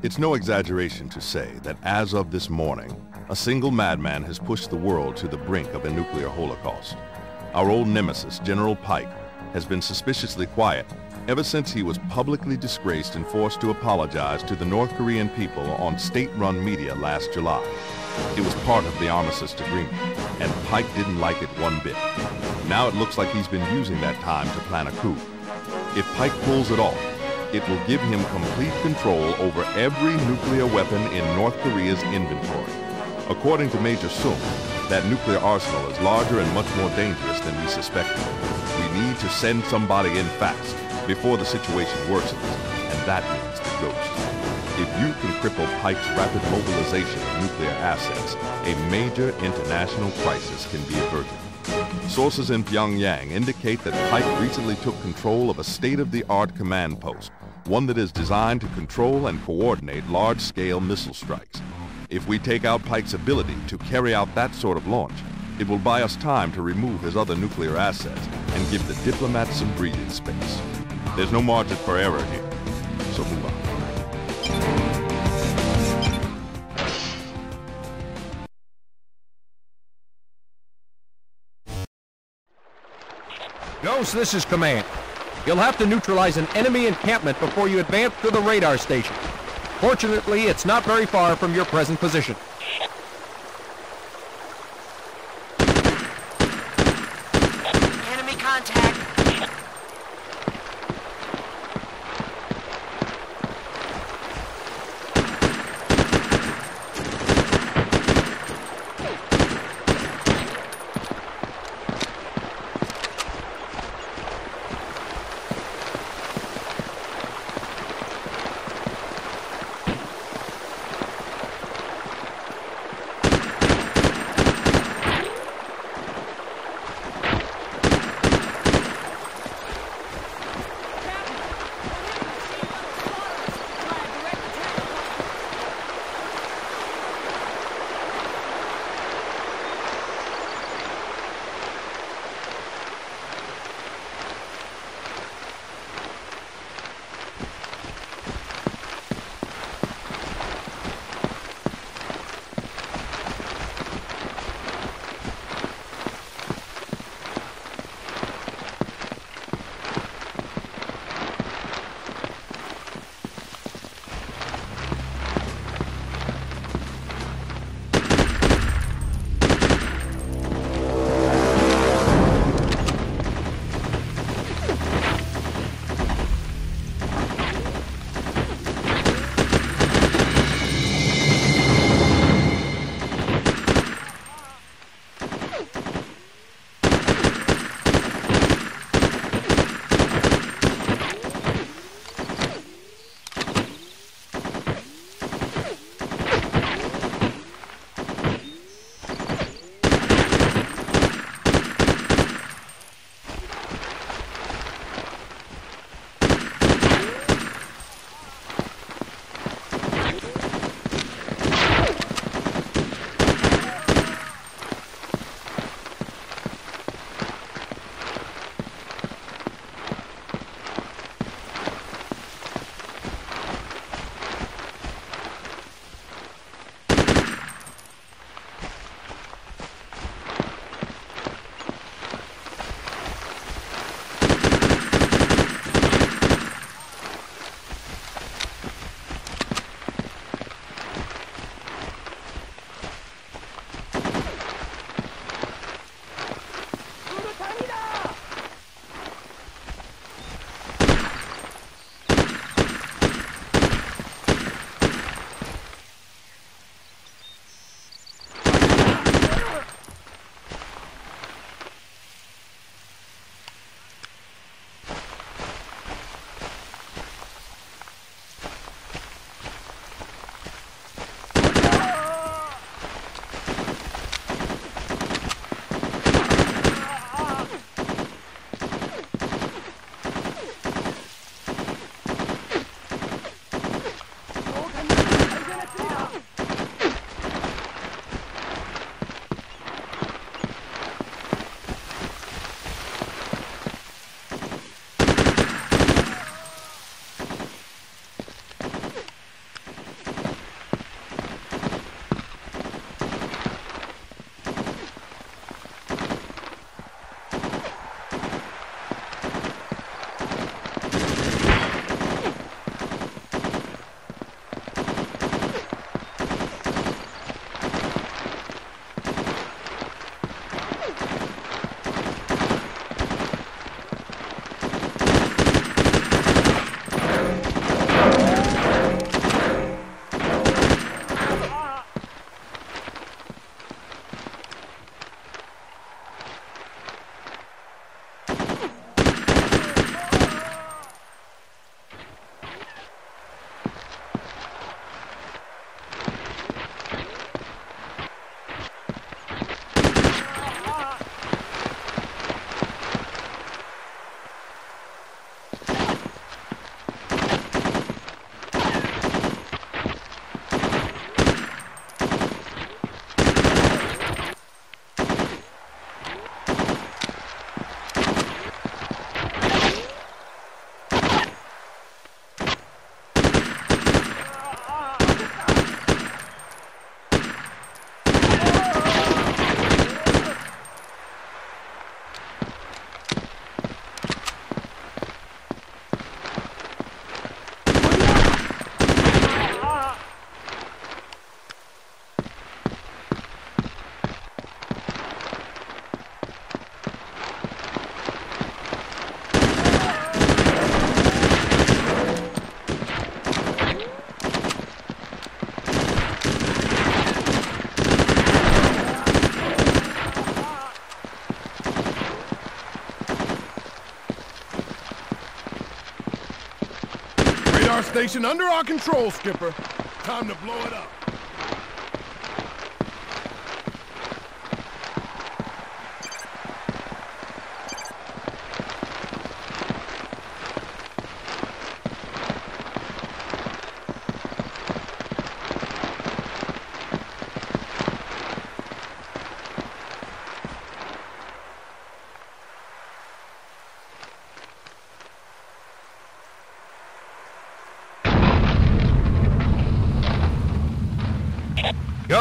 It's no exaggeration to say that as of this morning, a single madman has pushed the world to the brink of a nuclear holocaust. Our old nemesis, General Pike, has been suspiciously quiet ever since he was publicly disgraced and forced to apologize to the North Korean people on state-run media last July. It was part of the armistice agreement, and Pike didn't like it one bit. Now it looks like he's been using that time to plan a coup. If Pike pulls it off, it will give him complete control over every nuclear weapon in North Korea's inventory. According to Major Sung, that nuclear arsenal is larger and much more dangerous than we suspected. We need to send somebody in fast, before the situation worsens, and that means the Ghost. If you can cripple Pike's rapid mobilization of nuclear assets, a major international crisis can be averted. Sources in Pyongyang indicate that Pike recently took control of a state-of-the-art command post, one that is designed to control and coordinate large-scale missile strikes. If we take out Pike's ability to carry out that sort of launch, it will buy us time to remove his other nuclear assets and give the diplomats some breathing space. There's no margin for error here, so move on. Ghost, this is Command. You'll have to neutralize an enemy encampment before you advance to the radar station. Fortunately, it's not very far from your present position. Enemy contact. station under our control, Skipper. Time to blow it up.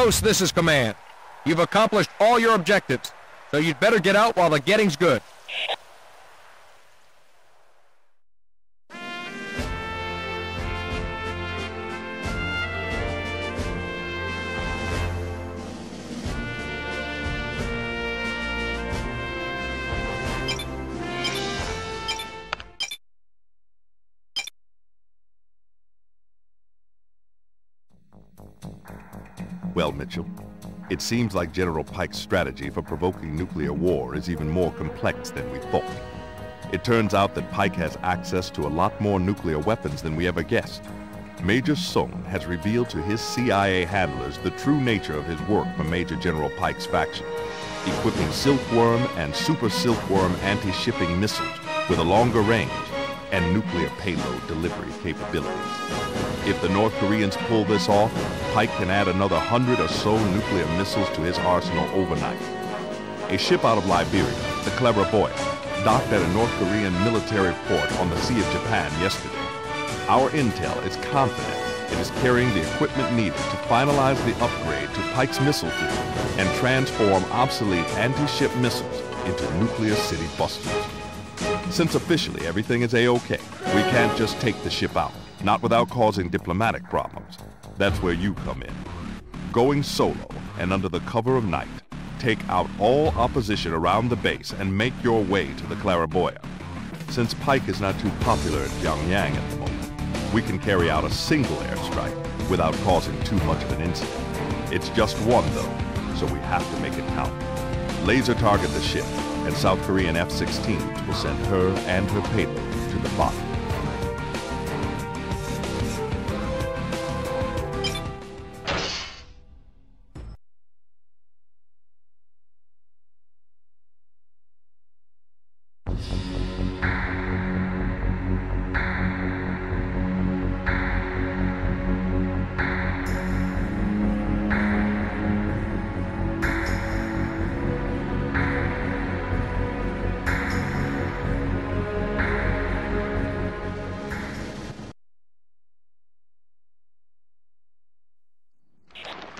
Ghost, this is Command. You've accomplished all your objectives, so you'd better get out while the getting's good. Well, Mitchell, it seems like General Pike's strategy for provoking nuclear war is even more complex than we thought. It turns out that Pike has access to a lot more nuclear weapons than we ever guessed. Major Sung has revealed to his CIA handlers the true nature of his work for Major General Pike's faction, equipping Silkworm and Super Silkworm anti-shipping missiles with a longer range and nuclear payload delivery capabilities. If the North Koreans pull this off, Pike can add another 100 or so nuclear missiles to his arsenal overnight. A ship out of Liberia, the Claraboya, docked at a North Korean military port on the Sea of Japan yesterday. Our intel is confident it is carrying the equipment needed to finalize the upgrade to Pike's missile fleet and transform obsolete anti-ship missiles into nuclear city busters. Since officially everything is A-OK, we can't just take the ship out, not without causing diplomatic problems. That's where you come in. Going solo and under the cover of night, take out all opposition around the base and make your way to the Claraboya. Since Pike is not too popular in Pyongyang at the moment, we can carry out a single airstrike without causing too much of an incident. It's just one, though, so we have to make it count. Laser target the ship, and South Korean F-16s will send her and her payload to the bottom.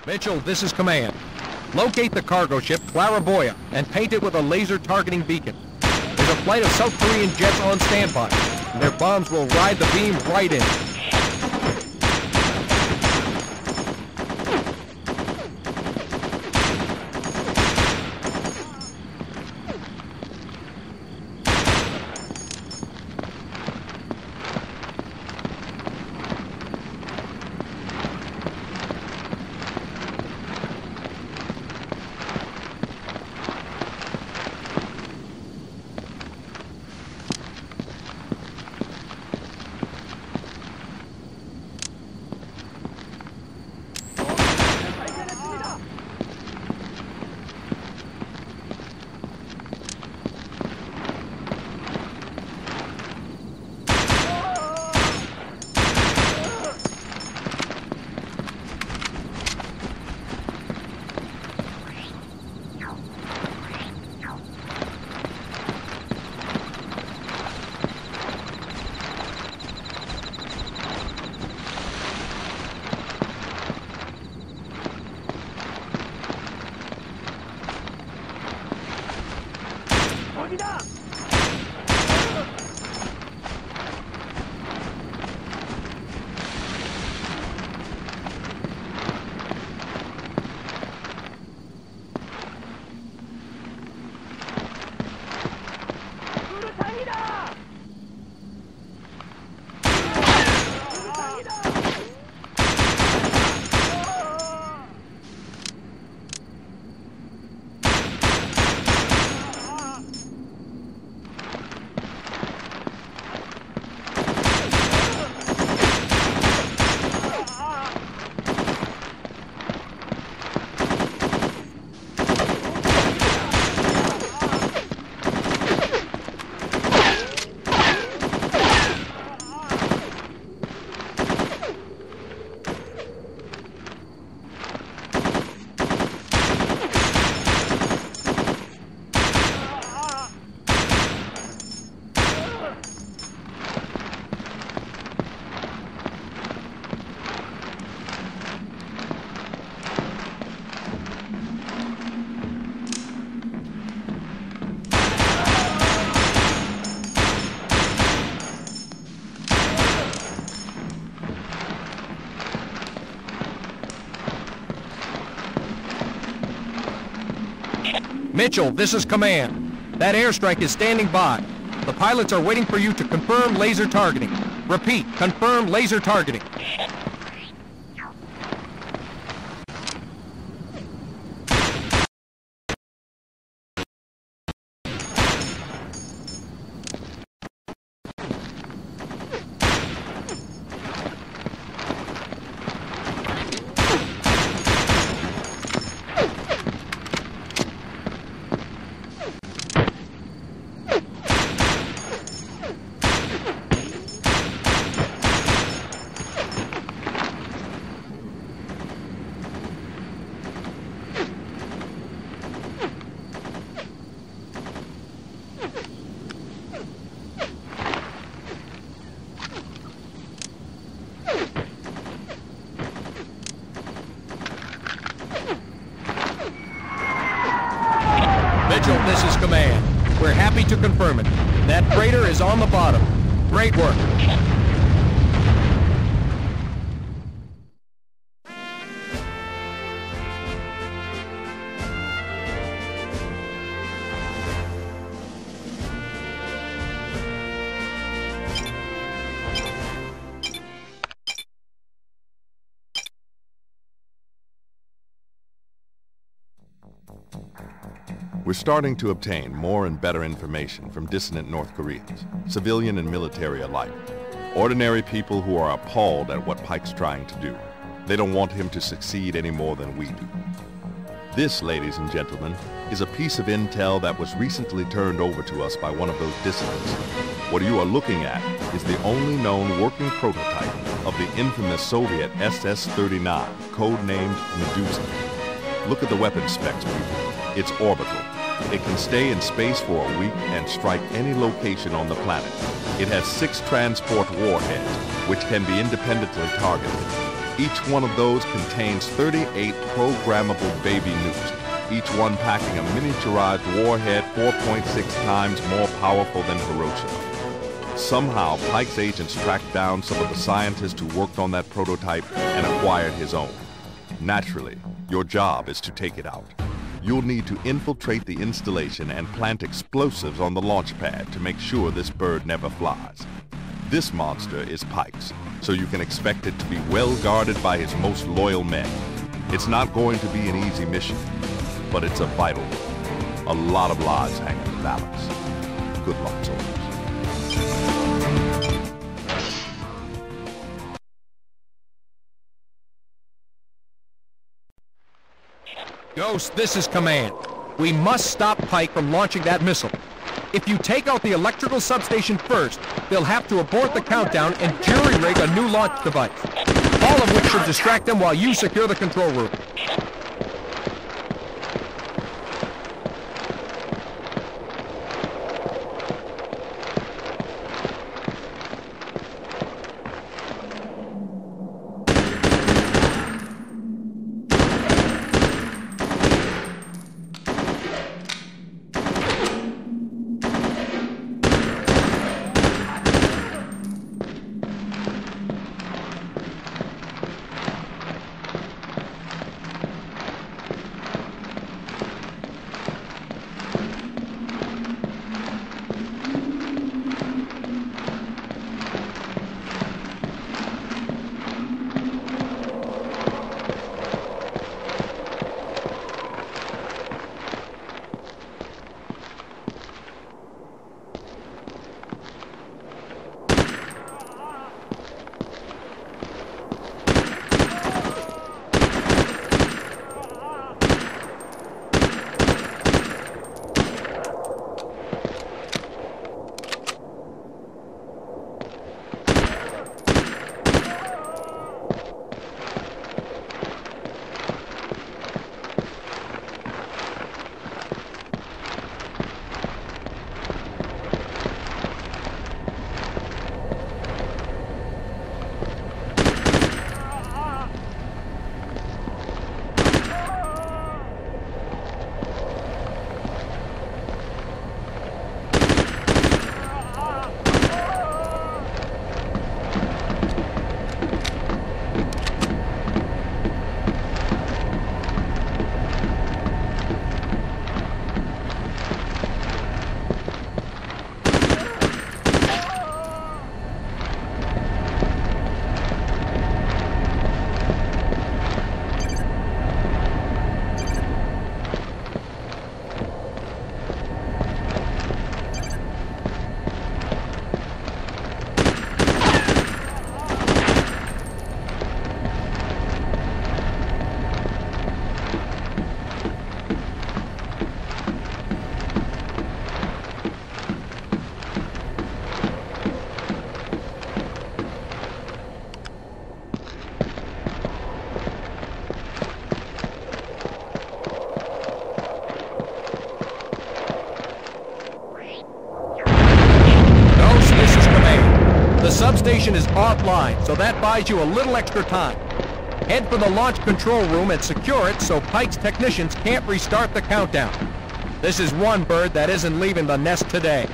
Mitchell, this is Command. Locate the cargo ship Claraboya and paint it with a laser targeting beacon. There's a flight of South Korean jets on standby, and their bombs will ride the beam right in. Mitchell, this is command. That airstrike is standing by. The pilots are waiting for you to confirm laser targeting. Repeat, confirm laser targeting. Mitchell, this is command. We're happy to confirm it. That freighter is on the bottom. Great work. We're starting to obtain more and better information from dissident North Koreans, civilian and military alike. Ordinary people who are appalled at what Pike's trying to do. They don't want him to succeed any more than we do. This, ladies and gentlemen, is a piece of intel that was recently turned over to us by one of those dissidents. What you are looking at is the only known working prototype of the infamous Soviet SS-39, codenamed Medusa. Look at the weapon specs, people. It's orbital. It can stay in space for a week and strike any location on the planet. It has 6 transport warheads, which can be independently targeted. Each one of those contains 38 programmable baby nukes, each one packing a miniaturized warhead 4.6 times more powerful than Hiroshima. Somehow, Pike's agents tracked down some of the scientists who worked on that prototype and acquired his own. Naturally, your job is to take it out. You'll need to infiltrate the installation and plant explosives on the launch pad to make sure this bird never flies. This monster is Pike's, so you can expect it to be well guarded by his most loyal men. It's not going to be an easy mission, but it's a vital one. A lot of lives hang in the balance. Good luck, soldiers. Ghost, this is command. We must stop Pike from launching that missile. If you take out the electrical substation first, they'll have to abort the countdown and jury-rig a new launch device. All of which should distract them while you secure the control room. station is offline, so that buys you a little extra time. Head for the launch control room and secure it so Pike's technicians can't restart the countdown. This is one bird that isn't leaving the nest today.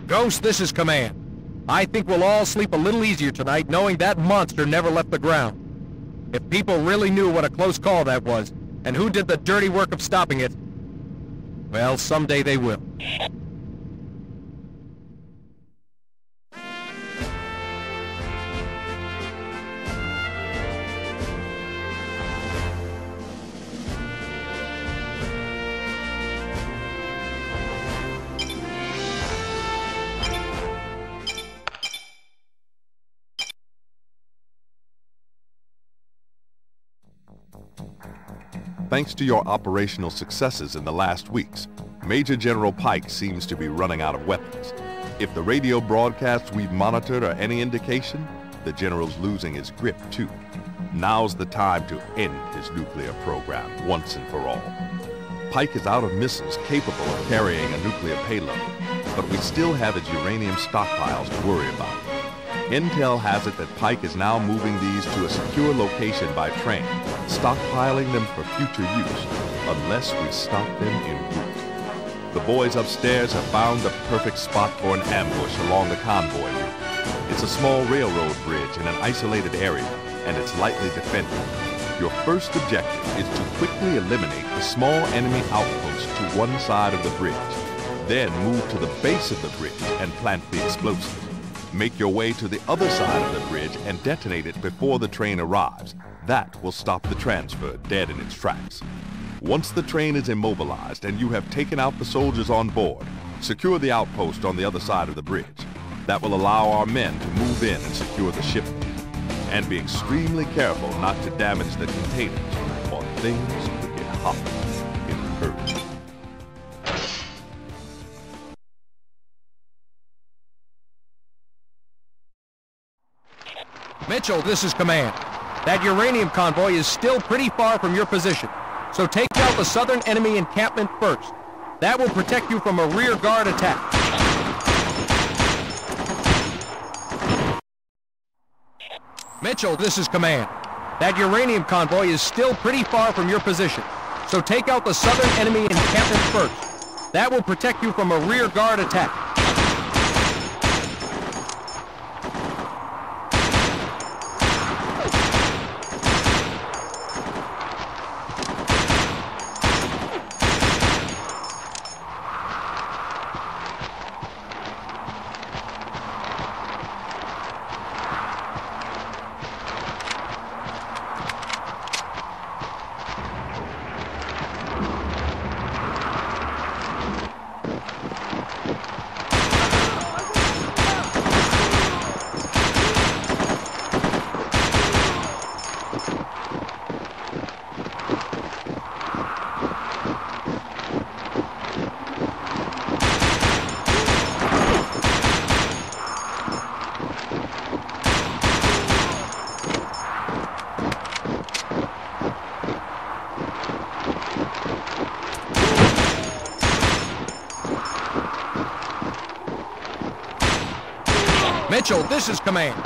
Ghost, this is Command. I think we'll all sleep a little easier tonight knowing that monster never left the ground. If people really knew what a close call that was, and who did the dirty work of stopping it, well, someday they will. Thanks to your operational successes in the last weeks, Major General Pike seems to be running out of weapons. If the radio broadcasts we've monitored are any indication, the General's losing his grip too. Now's the time to end his nuclear program once and for all. Pike is out of missiles capable of carrying a nuclear payload, but we still have his uranium stockpiles to worry about. Intel has it that Pike is now moving these to a secure location by train, stockpiling them for future use, unless we stop them en route. The boys upstairs have found the perfect spot for an ambush along the convoy route. It's a small railroad bridge in an isolated area, and it's lightly defended. Your first objective is to quickly eliminate the small enemy outpost to one side of the bridge. Then move to the base of the bridge and plant the explosive. Make your way to the other side of the bridge and detonate it before the train arrives. That will stop the transfer dead in its tracks. Once the train is immobilized and you have taken out the soldiers on board, secure the outpost on the other side of the bridge. That will allow our men to move in and secure the shipment. And be extremely careful not to damage the containers, or things could get hot in a hurry. Mitchell, this is Command. That uranium convoy is still pretty far from your position, so take out the southern enemy encampment first. That will protect you from a rear guard attack. Mitchell, this is Command. That uranium convoy is still pretty far from your position, so take out the southern enemy encampment first. That will protect you from a rear guard attack. Mitchell, this is Command.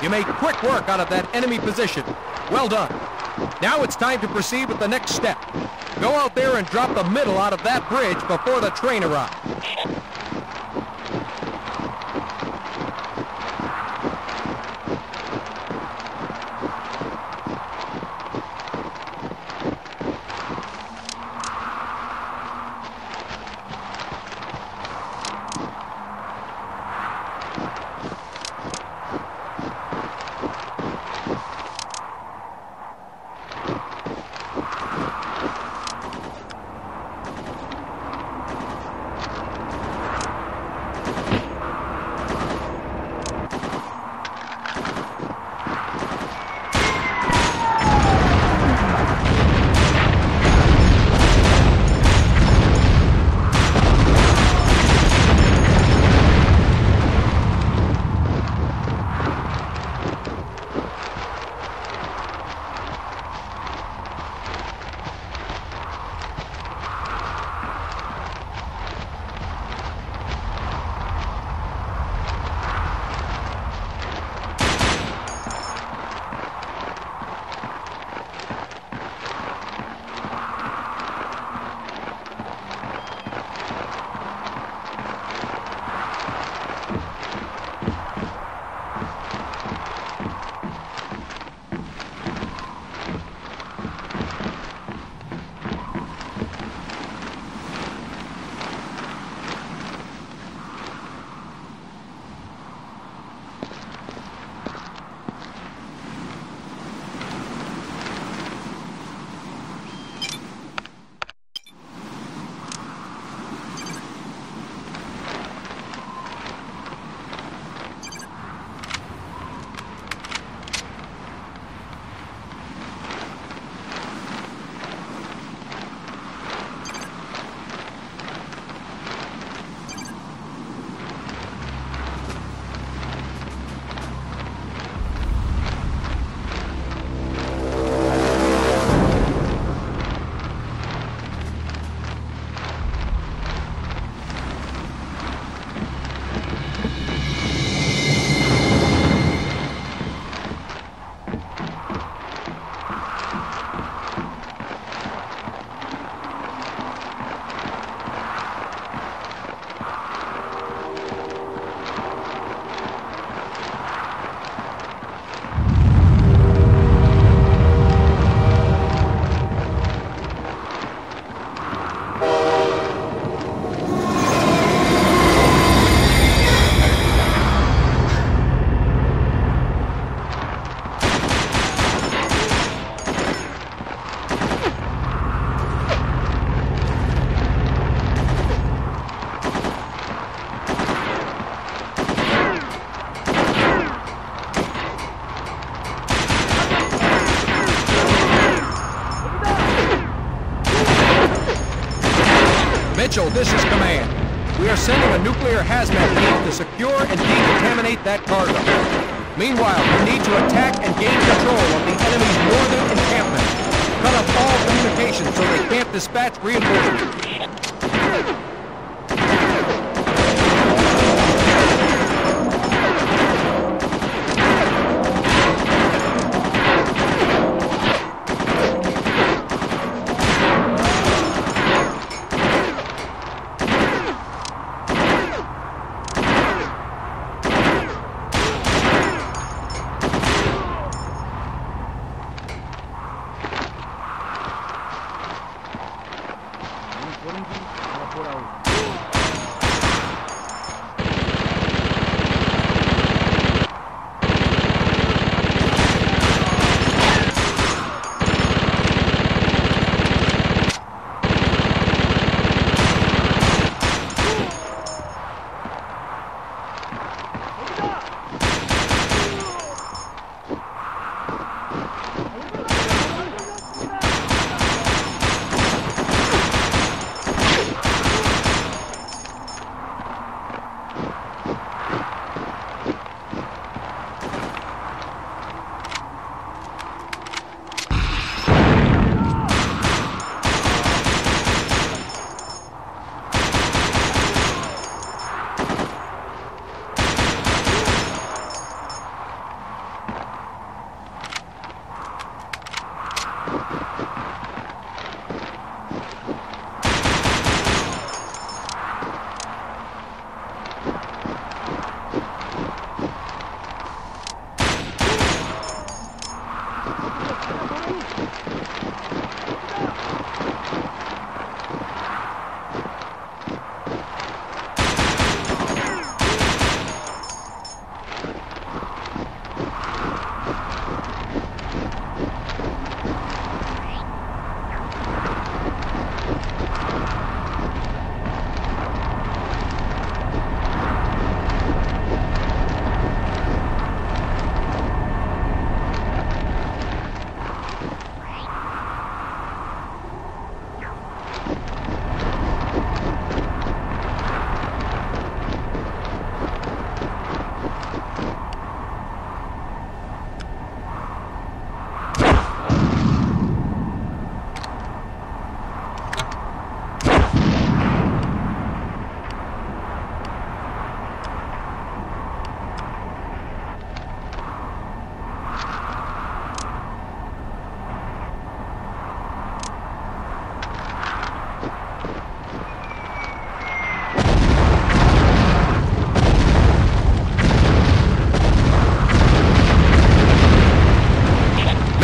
You made quick work out of that enemy position. Well done. Now it's time to proceed with the next step. Go out there and drop the middle out of that bridge before the train arrives. Mitchell, this is command. We are sending a nuclear hazmat team to secure and decontaminate that cargo. Meanwhile, we need to attack and gain control of the enemy's northern encampment. Cut off all communications so they can't dispatch reinforcements.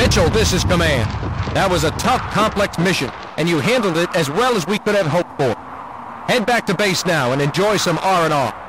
Mitchell, this is command. That was a tough, complex mission, and you handled it as well as we could have hoped for. Head back to base now and enjoy some R&R.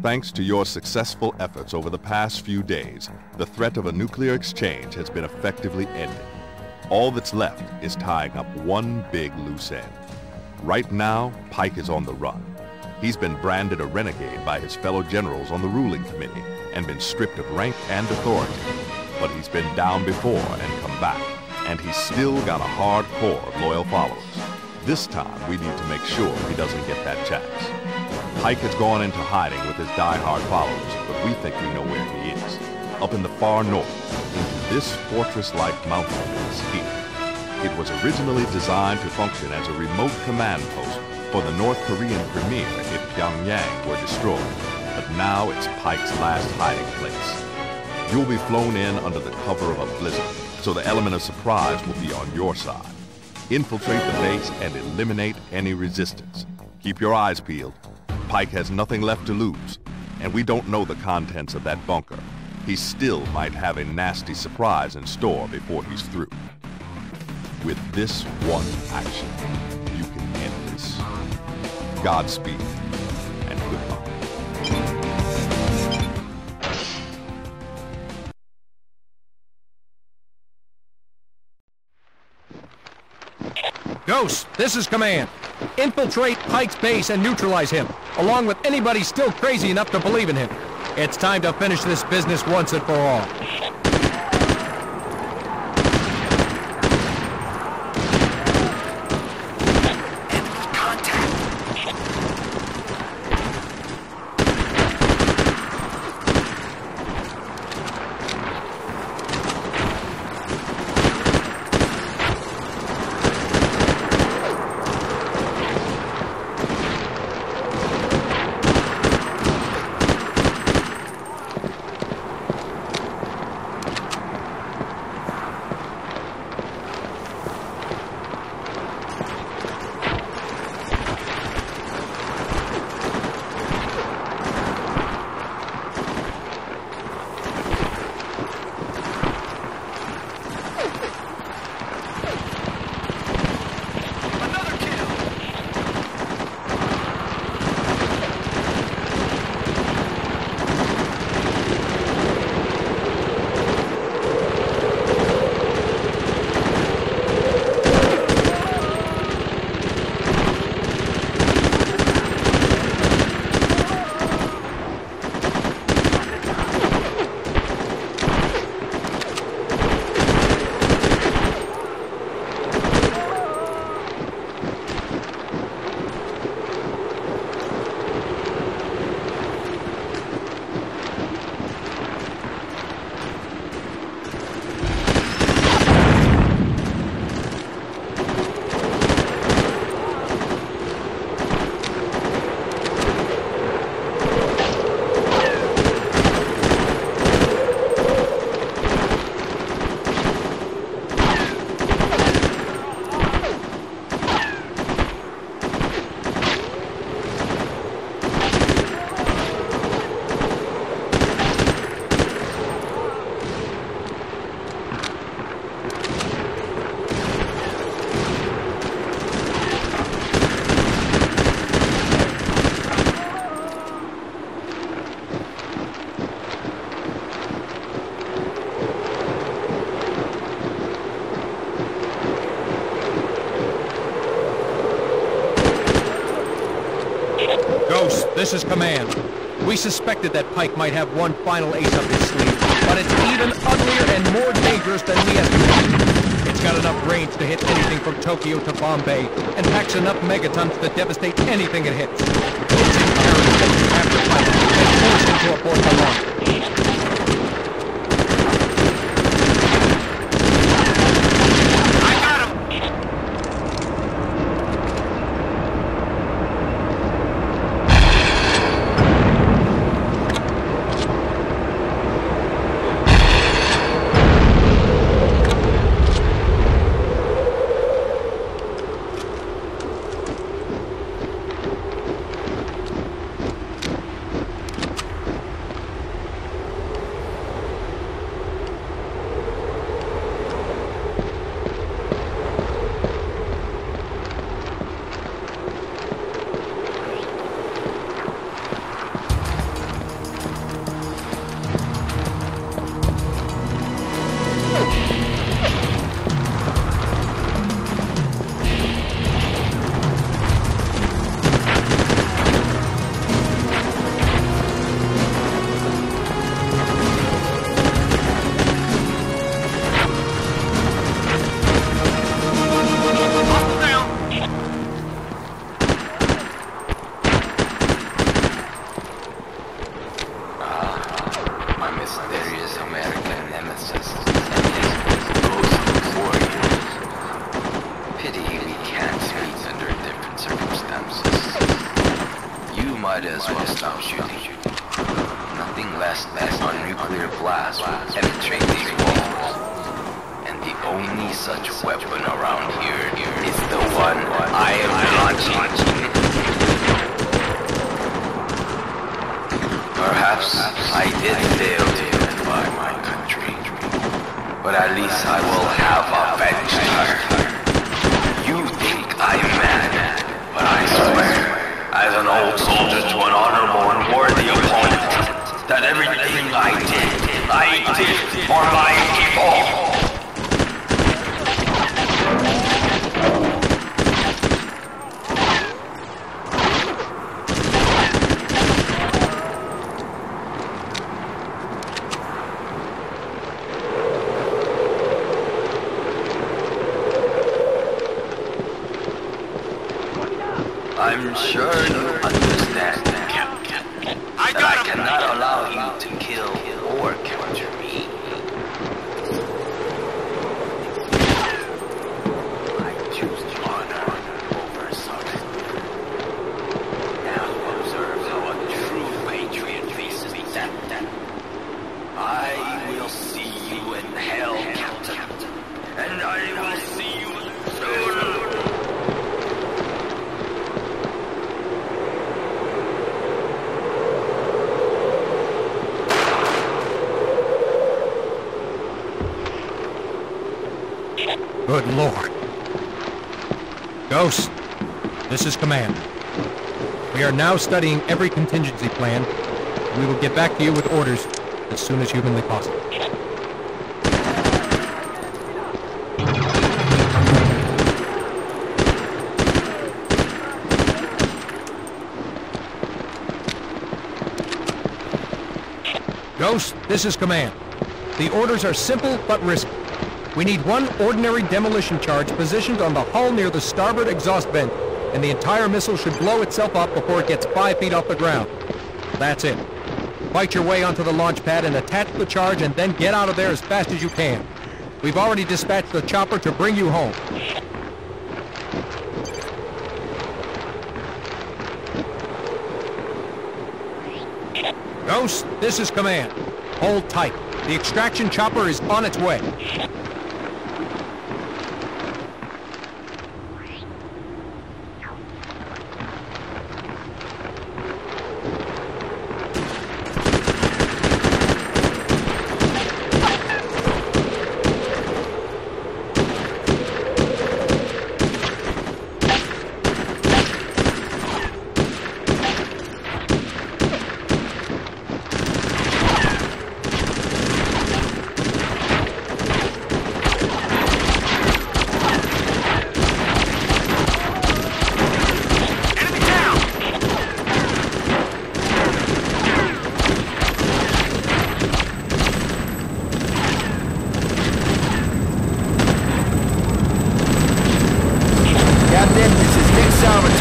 Thanks to your successful efforts over the past few days, the threat of a nuclear exchange has been effectively ended. All that's left is tying up one big loose end. Right now, Pike is on the run. He's been branded a renegade by his fellow generals on the ruling committee and been stripped of rank and authority. But he's been down before and come back, and he's still got a hard core of loyal followers. This time, we need to make sure he doesn't get that chance. Pike has gone into hiding with his die-hard followers, but we think we know where he is. Up in the far north, into this fortress-like mountain base here. It was originally designed to function as a remote command post for the North Korean premier if Pyongyang were destroyed, but now it's Pike's last hiding place. You'll be flown in under the cover of a blizzard, so the element of surprise will be on your side. Infiltrate the base and eliminate any resistance. Keep your eyes peeled. Pike has nothing left to lose, and we don't know the contents of that bunker. He still might have a nasty surprise in store before he's through. With this one action, you can end this. Godspeed, and good luck. Ghost, this is command. Infiltrate Pike's base and neutralize him, along with anybody still crazy enough to believe in him. It's time to finish this business once and for all. Ghost, this is command. We suspected that Pike might have one final ace up his sleeve, but it's even uglier and more dangerous than we estimated. It's got enough range to hit anything from Tokyo to Bombay, and packs enough megatons to devastate anything it hits. It's imperative that you capture Pike and force him to abort the launch. Might as well stop shooting. Nothing less than a nuclear blast will penetrate these walls. And the only such weapon around here is the one I am launching. Perhaps I did fail to unify my country, but at least I will have avenged her. You think I'm mad, but I swear, as an old soldier to an honorable and worthy opponent, that everything I did for my people. I'm sure you understand, Captain, that I cannot allow you to kill or capture me. I choose honor over something. Now observe how a true patriot faces death. I will see you in hell, Captain, and I will see you soon. Good Lord. Ghost, this is Command. We are now studying every contingency plan. We will get back to you with orders as soon as humanly possible. Ghost, this is Command. The orders are simple but risky. We need one ordinary demolition charge positioned on the hull near the starboard exhaust vent, and the entire missile should blow itself up before it gets 5 feet off the ground. That's it. Fight your way onto the launch pad and attach the charge, and then get out of there as fast as you can. We've already dispatched the chopper to bring you home. Ghost, this is Command. Hold tight. The extraction chopper is on its way.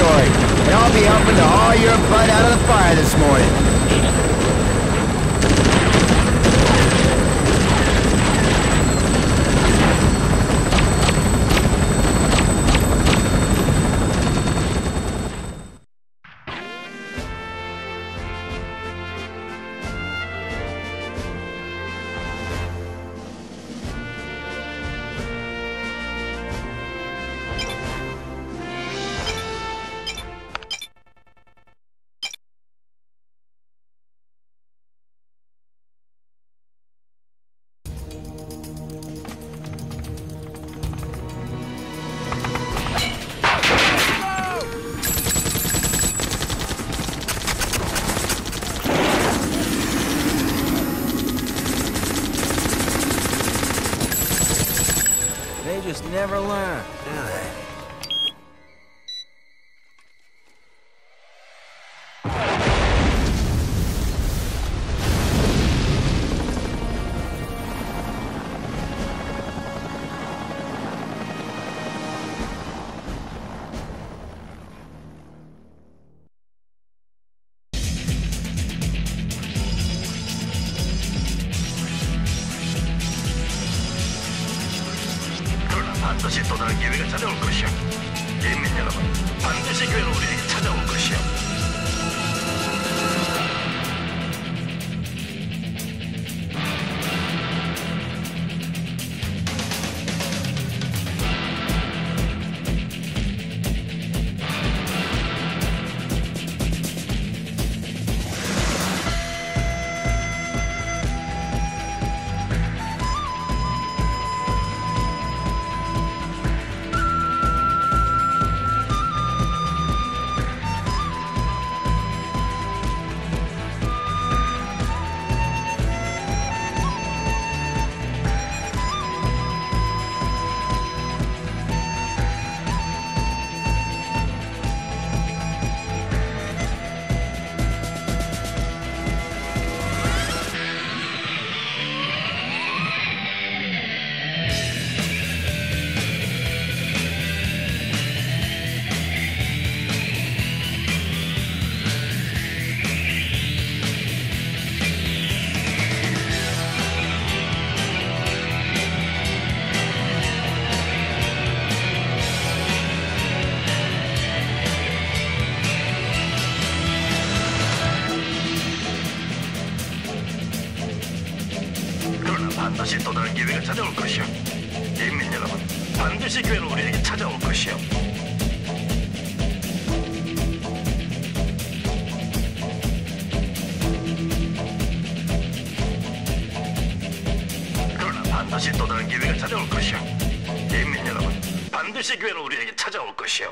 And I'll be helping to haul your butt out of the fire this morning. They just never learn, do they? 반드시 또 다른 기회가 찾아올 것이야. 인민 여러분, 반드시 기회는 우리에게 찾아올 것이야. 반드시 또 다른 기회가 찾아올 것이오. 인민 여러분, 반드시 기회는 우리에게 찾아올 것이오. 그러나 반드시 또 다른 기회가 찾아올 것이오. 인민 여러분, 반드시 기회는 우리에게 찾아올 것이오.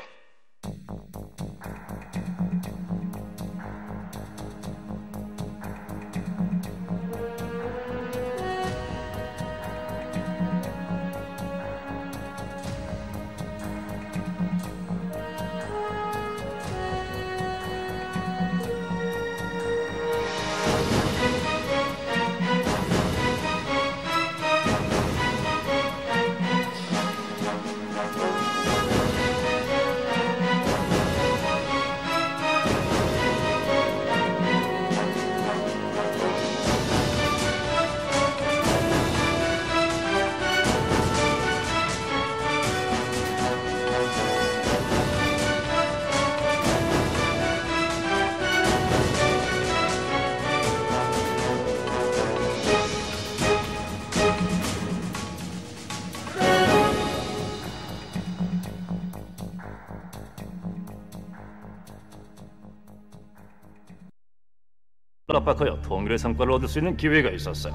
압박하여 통일의 성과를 얻을 수 있는 기회가 있었어요.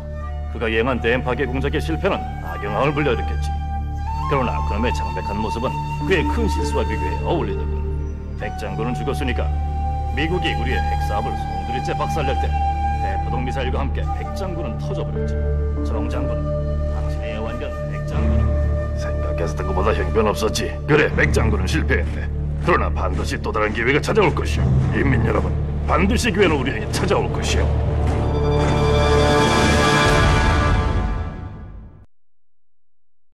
그가 예행한 대형 파괴 공작의 실패는 악영향을 불러일으켰지. 그러나 그놈의 창백한 모습은 그의 큰 실수와 비교해 어울리더군. 백 장군은 죽었으니까 미국이 우리의 핵사업을 송두리째 박살낼 때 대포동 미사일과 함께 백 장군은 터져버렸지. 정 장군, 당신의 애완견 백 장군은 생각했던 것보다 형편없었지. 그래, 백 장군은 실패했네. 그러나 반드시 또 다른 기회가 찾아올 것이오. 인민 여러분, 반드시 기회는 우리에게 찾아올 것이오.